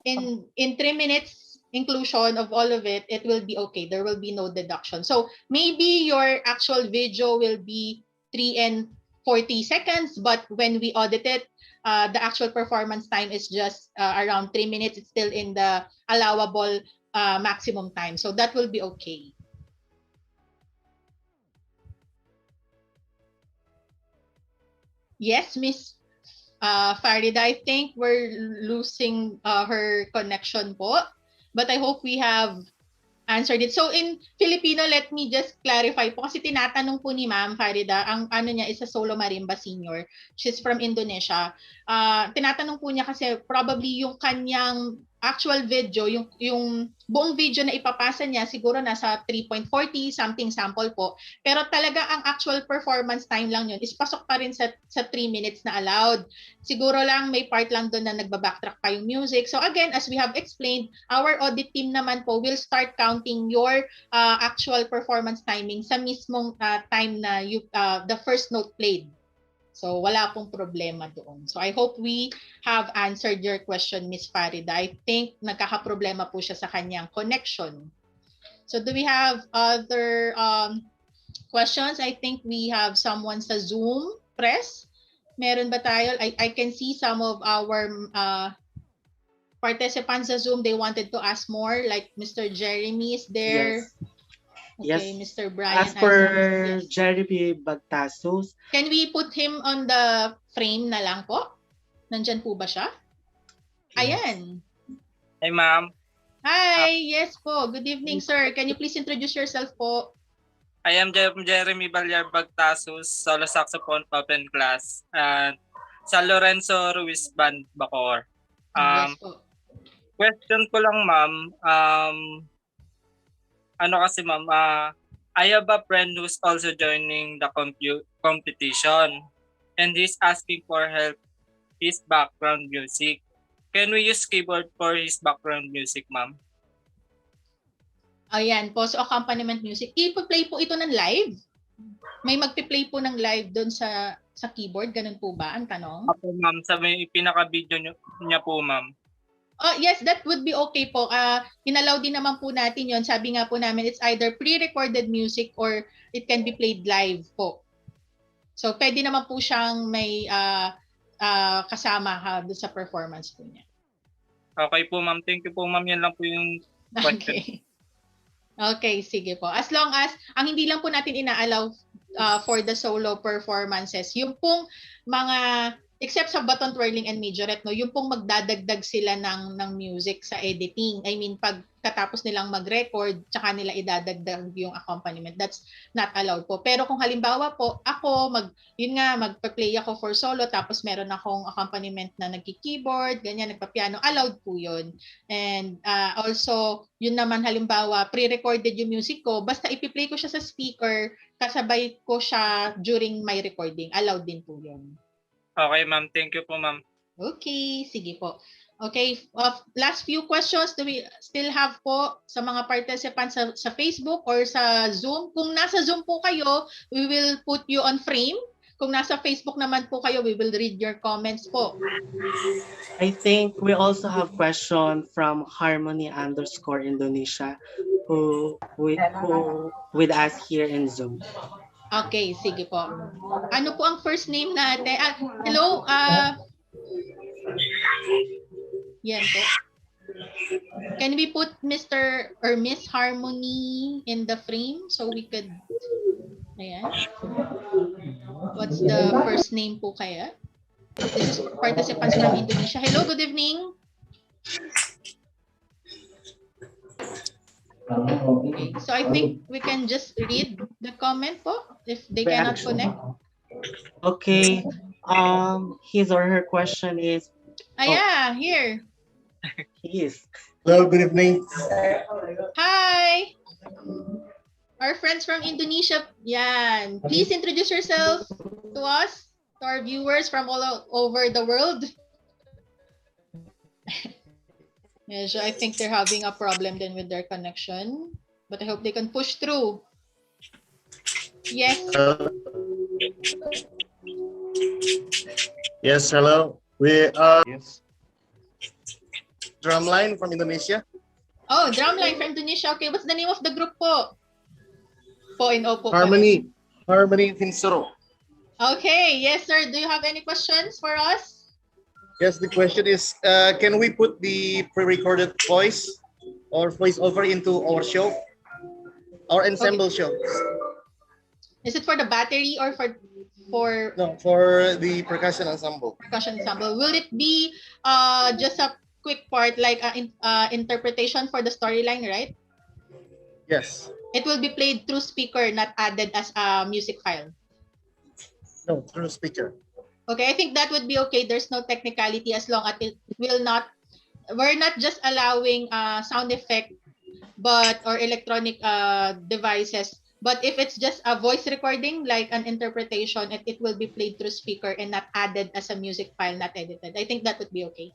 in 3 minutes inclusion of all of it, it will be okay. There will be no deduction. So maybe your actual video will be 3 and 40 seconds, but when we audit it, the actual performance time is just around 3 minutes. It's still in the allowable maximum time. So that will be okay. Yes, Miss Farida, I think we're losing her connection po. But I hope we have answered it. So in Filipino, let me just clarify po. Kasi tinatanong po ni Ma'am Farida, ang ano niya is a solo marimba senior. She's from Indonesia. Tinatanong po niya kasi probably yung kanyang actual video, yung buong video na ipapasa niya, siguro nasa 3.40 something sample po. Pero talaga ang actual performance time lang yun is pasok pa rin sa 3 minutes na allowed. Siguro lang may part lang doon na nagba-backtrack pa yung music. So again, as we have explained, our audit team naman po will start counting your actual performance timing sa mismong time na the first note played. So wala pong problema doon. So I hope we have answered your question, Miss Farida. I think nagkakaproblema po siya sa kanyang connection. So do we have other questions? I think we have someone sa Zoom, press. Meron ba tayo? I can see some of our participants sa Zoom, they wanted to ask more, like Mr. Jeremy is there. Yes. Okay, Yes. Mr. Brian. As per Yes. Jeremy Bagtasos, Can we put him on the frame na lang po? Nandyan po ba siya? Ayan. Hi, ma'am. Hi, yes po. Good evening, sir. Can you please introduce yourself po? I am Jeremy Balyar Bagtasus, solo saxophone open class at San Lorenzo Ruiz Band, Bacoor. Yes po. Question ko lang, ma'am. Ano kasi, ma'am, I have a friend who's also joining the competition, and he's asking for help his background music. Can we use keyboard for his background music, ma'am? Ayan po, so accompaniment music. I-play po ito ng live? May magpi-play po ng live doon sa keyboard, ganun po ba ang tanong? Ako, ma'am, sa may pinaka-video niya po, ma'am. Yes, that would be okay po. Inallow din naman po natin yon. Sabi nga po namin, it's either pre-recorded music or it can be played live po. So, pwede naman po siyang may kasama doon sa performance po niya. Okay po, ma'am. Thank you po, ma'am. Yan lang po yung question. Okay. Okay, sige po. As long as, ang hindi lang po natin ina-allow for the solo performances, yung pong mga, except sa button twirling and majorette, no, yung pong magdadagdag sila ng music sa editing. I mean, pagkatapos nilang mag-record, tsaka nila idadagdag yung accompaniment. That's not allowed po. Pero kung halimbawa po, ako, magpa-play ako for solo, tapos meron akong accompaniment na nagki-keyboard, ganyan, nagpa-piano, allowed po yun. And also, yun naman halimbawa, pre-recorded yung music ko, basta ipi-play ko siya sa speaker, kasabay ko siya during my recording. Allowed din po yun. Okay, ma'am. Thank you po, ma'am. Okay, sige po. Okay, last few questions do we still have po sa mga participants sa Facebook or sa Zoom? Kung nasa Zoom po kayo, we will put you on frame. Kung nasa Facebook naman po kayo, we will read your comments po. I think we also have question from Harmony_Indonesia who with us here in Zoom. Okay, sige po. Ano po ang first name natin? Hello, yan po. Can we put Mr. or Miss Harmony in the frame so we could, ayan. What's the first name po kaya? This is participants from Indonesia. Hello, good evening. Okay, so I think we can just read the comment po if they cannot connect. Okay, his or her question is. Yeah, here. He is. Hello, good evening. Hi. Our friends from Indonesia. Yan. Please introduce yourself to us, to our viewers from all over the world. Yeah, so I think they're having a problem then with their connection, but I hope they can push through. Yes. Yes, hello. We are Drumline from Indonesia. Oh, Drumline from Indonesia. Okay, what's the name of the group po? Po in Opo. Harmony Finsuro. Okay, yes sir. Do you have any questions for us? Yes, the question is, can we put the pre-recorded voice or voice-over into our show, our ensemble show? Is it for the battery or for No, for the percussion ensemble. Percussion ensemble. Will it be just a quick part like interpretation for the storyline, right? Yes. It will be played through speaker, not added as a music file. No, through speaker. Okay, I think that would be okay. There's no technicality as long as it will not. We're not just allowing sound effect, or electronic devices. But if it's just a voice recording, like an interpretation, it will be played through speaker and not added as a music file, not edited. I think that would be okay.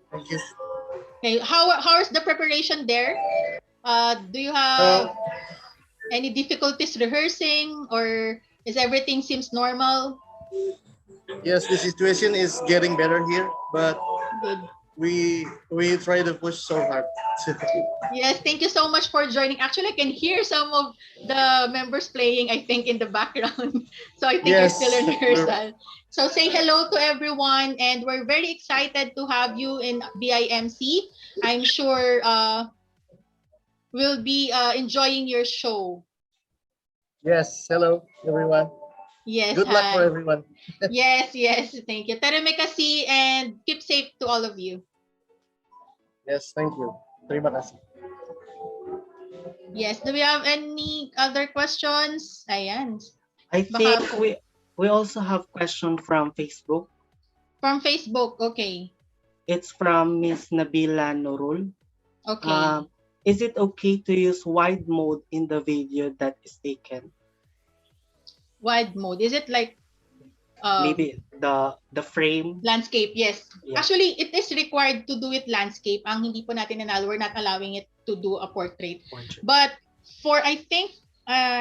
Thank you. Okay, how is the preparation there? Do you have any difficulties rehearsing, or is everything seems normal? Yes, the situation is getting better here, but Good. we try to push so hard. Yes, thank you so much for joining. Actually, I can hear some of the members playing, I think, in the background. So I think Yes, you're still in rehearsal. So say hello to everyone, and we're very excited to have you in BIMC. I'm sure we'll be enjoying your show. Yes, hello everyone. Yes. Good luck for everyone. Yes, thank you. Terima kasih and keep safe to all of you. Yes, thank you. Terima kasih. Yes, do we have any other questions? Ayan. I think we also have question from Facebook. From Facebook, okay. It's from Miss Nabila Nurul. Okay. Is it okay to use wide mode in the video that is taken? Wide mode. Is it like Maybe the frame. landscape? Yes. Yeah. Actually, it is required to do it landscape. Ang hindi po natin we're not allowing it to do a portrait. But for, I think,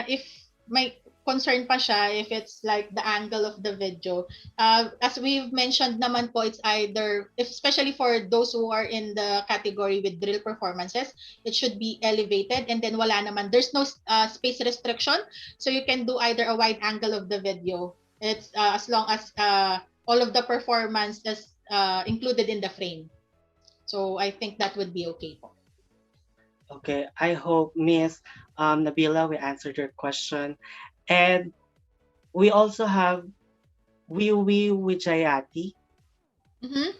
if my concern pa siya, if it's like the angle of the video, as we've mentioned naman po, it's either, especially for those who are in the category with drill performances, it should be elevated, and then wala naman, there's no space restriction, so you can do either a wide angle of the video. It's as long as all of the performance is included in the frame. So I think that would be okay po. Okay, I hope Miss Nabila, we answered your question. And we also have Wiwi Wijayati. Mm-hmm.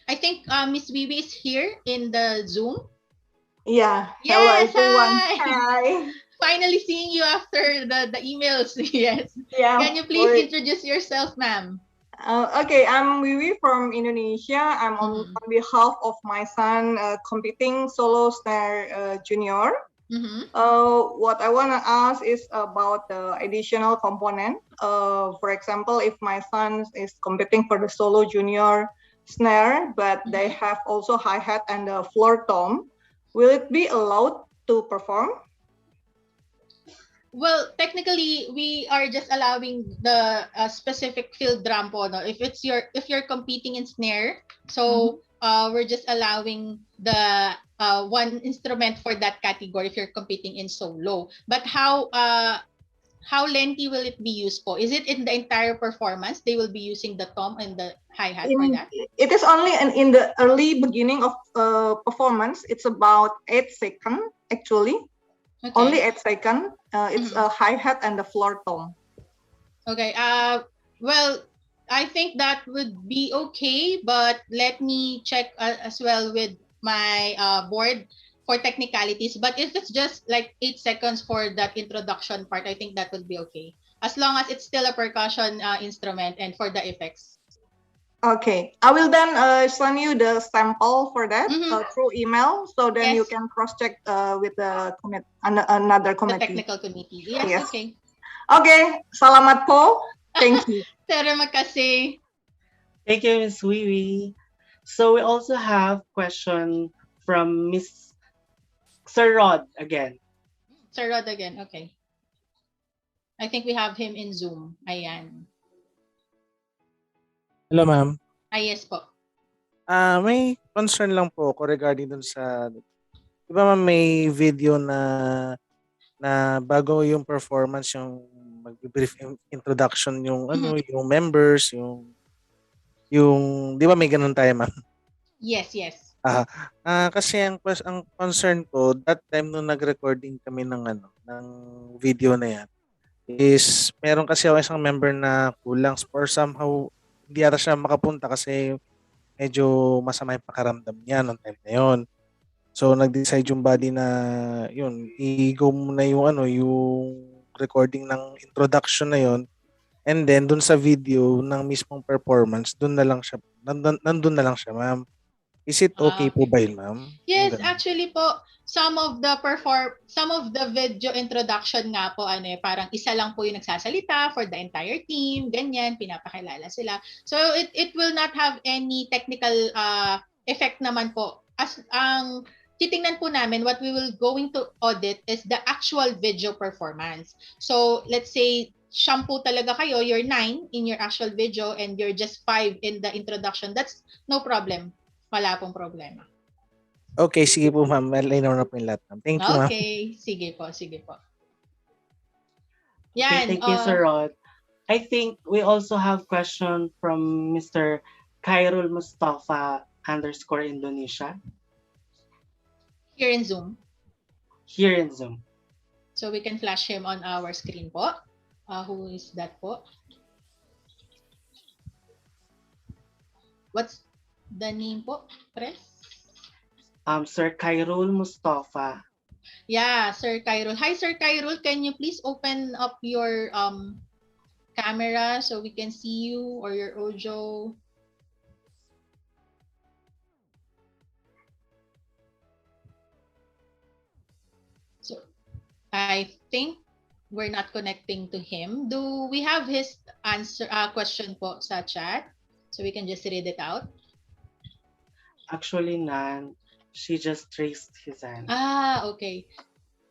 I think Miss Vivi is here in the Zoom. Yeah. Yes, Hello, everyone. hi. Finally seeing you after the emails. Yes. Yeah. Can you please introduce yourself, ma'am? Okay, I'm Wiwi from Indonesia. I'm on behalf of my son competing solo snare junior. What I want to ask is about the additional component. For example, if my son is competing for the solo junior snare, but they have also hi-hat and a floor tom, will it be allowed to perform? Well, technically, we are just allowing the specific field drum po, no? If you're competing in snare, so we're just allowing the one instrument for that category if you're competing in solo. But how lengthy will it be used for? Is it in the entire performance? They will be using the tom and the hi-hat for that? It is only in the early beginning of performance. It's about 8 seconds actually. Okay. Only 8 seconds. It's a hi-hat and the floor tom. Okay. Well, I think that would be okay, but let me check as well with my board for technicalities. But if it's just like 8 seconds for that introduction part, I think that would be okay. As long as it's still a percussion instrument and for the effects. Okay, I will then send you the sample for that through email, so then you can cross-check with the another committee. The technical committee. Yes. Okay. Okay, salamat po. Thank you. Terima kasih. Thank you, Miss Wiwi. So we also have question from Miss Sir Rod again. Sir Rod again. Okay. I think we have him in Zoom. Ayan. Hello, ma'am. Yes po. May concern lang po ako regarding dun sa, di ba ma'am, may video na bago yung performance, yung mag-brief introduction, yung yung members, yung di ba may ganun tayo, ma'am? Yes. Kasi ang concern ko that time nung nag-recording kami ng ng video na yan is meron kasi ako isang member na kulang or somehow hindi ata siya makapunta kasi medyo masama yung pakaramdam niya noong time na yun. So nag-decide yung body na yun, i-go muna yung yung recording ng introduction na yun, and then dun sa video ng mismong performance, dun na lang siya nandun na lang siya, ma'am. Is it okay po ba yun, ma'am? Yes, actually po, some of the video introduction nga po parang isa lang po yung nagsasalita for the entire team, ganyan, pinapakilala sila. So it will not have any technical effect naman po. As ang titingnan po namin, what we will going to audit is the actual video performance. So let's say shampoo talaga kayo, you're 9 in your actual video and you're just 5 in the introduction. That's no problem. Wala pong problema. Okay, sige po, ma'am. Malinaw na po yung lahat, ma'am. Thank you, ma'am. Okay, sige po. Yan. Okay, thank you, Sir Rod. I think we also have question from Mr. Khairul Mustafa _Indonesia. Here in Zoom. So we can flash him on our screen po. Who is that po? What's the name po, press? Sir Khairul Mustafa. Yeah, Sir Khairul. Hi, Sir Khairul. Can you please open up your camera so we can see you or your audio? So I think we're not connecting to him. Do we have his answer question po sa chat? So we can just read it out. Actually, Nan, she just raised his hand. Okay.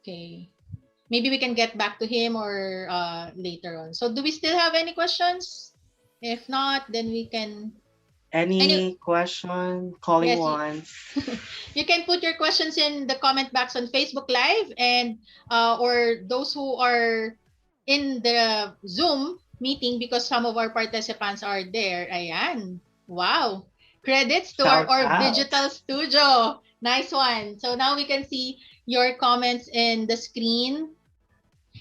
Okay. Maybe we can get back to him or later on. So do we still have any questions? If not, then we can... Any question? Calling Yes, once. you can put your questions in the comment box on Facebook Live, and or those who are in the Zoom meeting, because some of our participants are there. Ayan. Wow. Credits to our Shout Orb out. Digital Studio. Nice one. So now we can see your comments in the screen.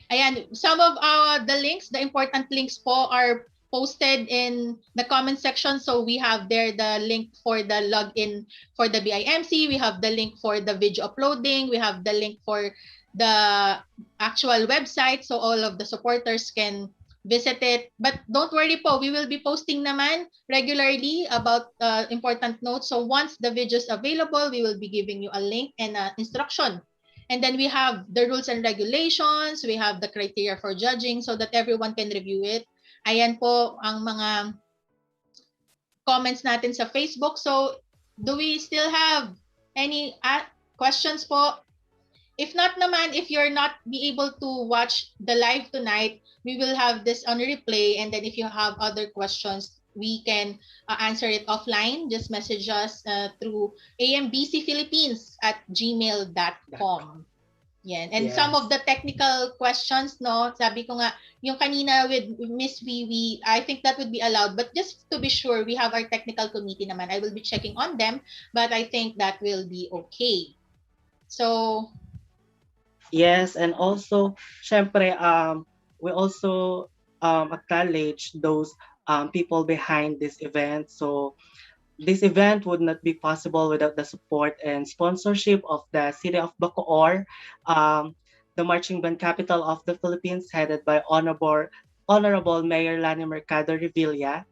Ayan, some of the links, the important links po are posted in the comment section. So we have there the link for the login for the BIMC. We have the link for the video uploading. We have the link for the actual website. So all of the supporters can visit it. But don't worry po, we will be posting naman regularly about important notes. So once the video is available, we will be giving you a link and instruction. And then we have the rules and regulations, we have the criteria for judging so that everyone can review it. Ayan po ang mga comments natin sa Facebook. So, do we still have any questions po? If not naman, if you're not be able to watch the live tonight, we will have this on replay. And then if you have other questions, we can answer it offline. Just message us through ambcphilippines@gmail.com. Yan. And some of the technical questions, no, sabi ko nga, yung kanina with Miss Wiwi, I think that would be allowed. But just to be sure, we have our technical committee naman. I will be checking on them, but I think that will be okay. So, yes, and also, syempre, we also acknowledge those people behind this event. So, this event would not be possible without the support and sponsorship of the City of Bacoor, the marching band capital of the Philippines, headed by Honorable Mayor Lani Mercado Revilla,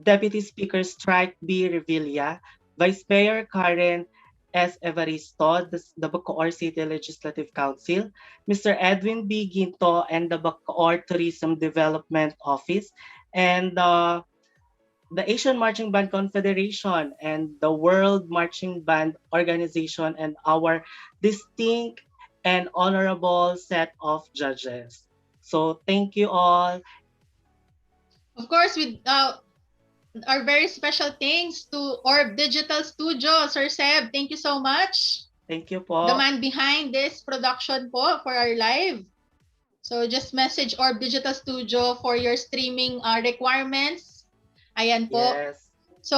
Deputy Speaker Strike B. Revilla, Vice Mayor Karen S. Evaristo, the Bacoor City Legislative Council, Mr. Edwin B. Ginto, and the Bacoor Tourism Development Office, and the Asian Marching Band Confederation and the World Marching Band Organization, and our distinct and honorable set of judges. So thank you all. of course, with our very special thanks to Orb Digital Studio, Sir Seb. Thank you so much. Thank you po. The man behind this production po for our live. So just message Orb Digital Studio for your streaming requirements. Ayan po. Yes. So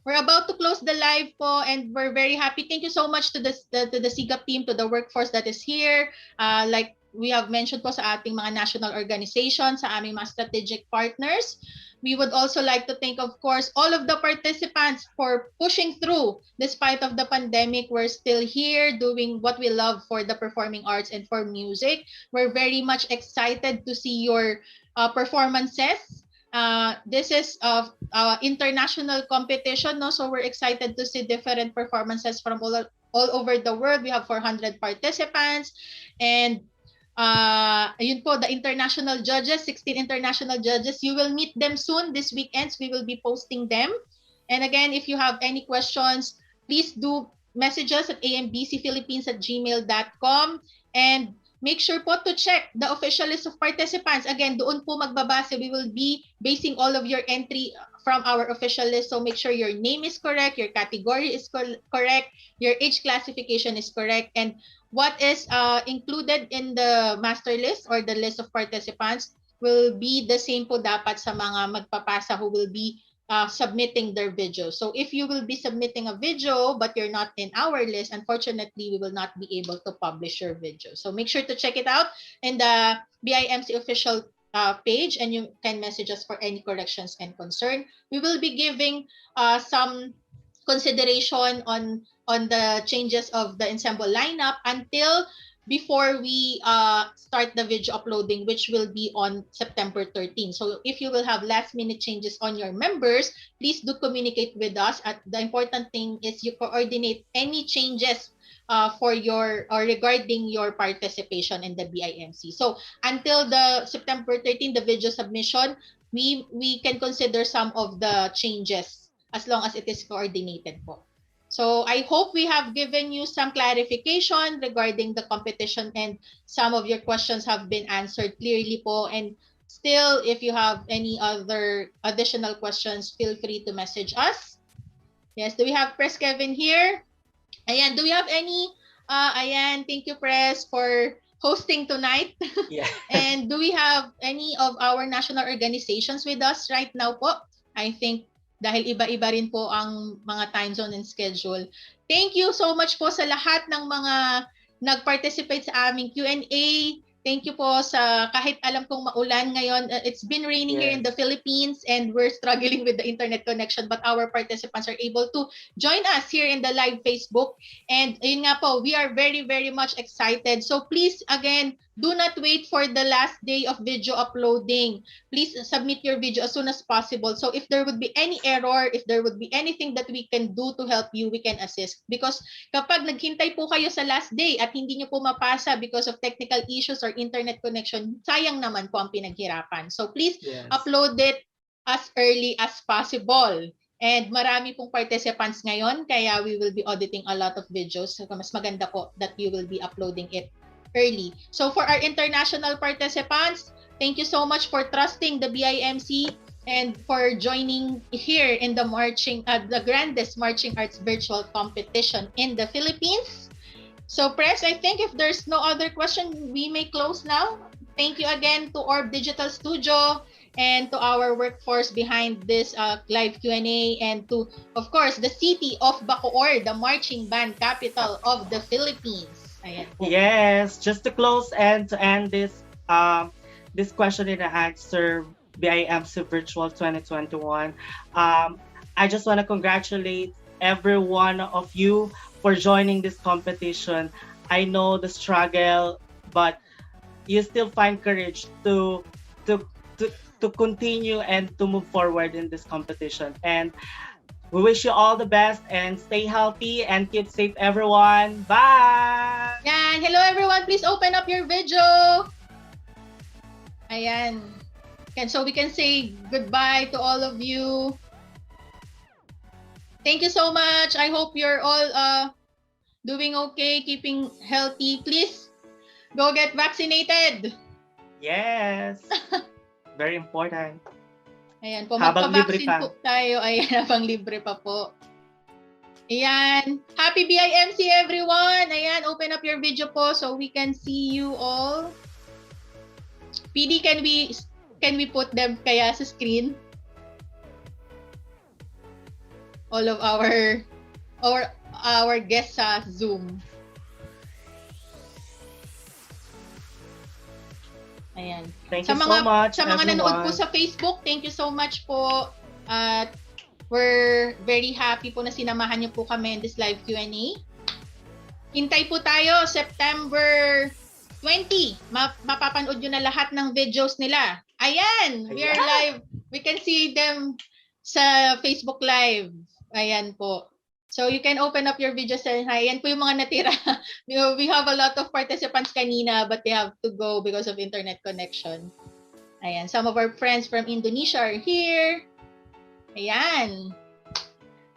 we're about to close the live po, and we're very happy. Thank you so much to the SIGAP team, to the workforce that is here. Like we have mentioned po sa ating mga national organizations, sa aming mga strategic partners. We would also like to thank, of course, all of the participants for pushing through. Despite of the pandemic, we're still here doing what we love for the performing arts and for music. We're very much excited to see your performances. This is international competition, no? So we're excited to see different performances from all over the world. We have 400 participants, and ayun po, the international judges, 16 international judges. You will meet them soon this weekends. We will be posting them. And again, if you have any questions, please do message us at ambcphilippines@gmail.com, and make sure po to check the official list of participants. Again, doon po magbabase. We will be basing all of your entry from our official list. So make sure your name is correct, your category is correct, your age classification is correct, and what is included in the master list or the list of participants will be the same po dapat sa mga magpapasa who will be submitting their video. So if you will be submitting a video but you're not in our list, unfortunately, we will not be able to publish your video. So make sure to check it out in the BIMC official page, and you can message us for any corrections and concern. We will be giving some consideration on the changes of the ensemble lineup until before we start the video uploading, which will be on September 13. So if you will have last minute changes on your members, please do communicate with us. The important thing is you coordinate any changes for your or regarding your participation in the BIMC. So until the September 13, the video submission, we can consider some of the changes as long as it is coordinated po. So I hope we have given you some clarification regarding the competition, and some of your questions have been answered clearly po. And still, if you have any other additional questions, feel free to message us. Yes, do we have Press Kevin here? Ayan, do we have any? Ayan, thank you, Press, for hosting tonight. Yeah. And do we have any of our national organizations with us right now po? I think dahil iba-iba rin po ang mga time zone and schedule. Thank you so much po sa lahat ng mga nag-participate sa aming Q&A. Thank you po sa kahit alam kong maulan ngayon. It's been raining here in the Philippines and we're struggling with the internet connection, but our participants are able to join us here in the live Facebook. And yun nga po, we are very, very much excited. So please, again, do not wait for the last day of video uploading. Please submit your video as soon as possible. So if there would be any error, if there would be anything that we can do to help you, we can assist. Because kapag naghintay po kayo sa last day at hindi nyo po mapasa because of technical issues or internet connection, sayang naman po ang pinaghirapan. So please upload it as early as possible. And marami pong participants ngayon, kaya we will be auditing a lot of videos. So mas maganda po that you will be uploading it early. So for our international participants, thank you so much for trusting the BIMC and for joining here in the the grandest marching arts virtual competition in the Philippines. So Press, I think if there's no other question, we may close now. Thank you again to Orb Digital Studio and to our workforce behind this live Q&A, and to, of course, the city of Bacoor, the marching band capital of the Philippines. Ayan po. Yes, just to close and to end this this question and answer BIMC Virtual 2021. I just want to congratulate every one of you for joining this competition. I know the struggle, but you still find courage to continue and to move forward in this competition. And we wish you all the best and stay healthy and keep safe, everyone. Bye! Yan. Hello, everyone. Please open up your video. Ayan. And so we can say goodbye to all of you. Thank you so much. I hope you're all doing okay, keeping healthy. Please go get vaccinated. Yes. Very important. Ayan po, Habang libre magpa-vaccine pa. po tayo. Ayan, habang libre pa po. Ayan. Happy BIMC, everyone. Ayan, open up your video po so we can see you all. PD, can we put them kaya sa screen? All of our guests sa Zoom. Ayan. Thank you so much, Sa mga nanood po everyone. sa Facebook, thank you so much po. We're very happy po na sinamahan niyo po kami in this live Q&A. Hintay po tayo, September 20. Mapapanood nyo na lahat ng videos nila. Ayan! We are live. We can see them sa Facebook Live. Ayan po. So you can open up your videos and ayan po yung mga natira. We have a lot of participants kanina, but they have to go because of internet connection. Ayan. Some of our friends from Indonesia are here. Ayan.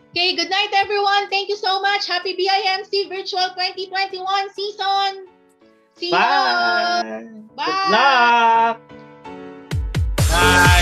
Okay, good night everyone. Thank you so much. Happy BIMC Virtual 2021 season. See you all. Bye. Bye. Good luck. Bye!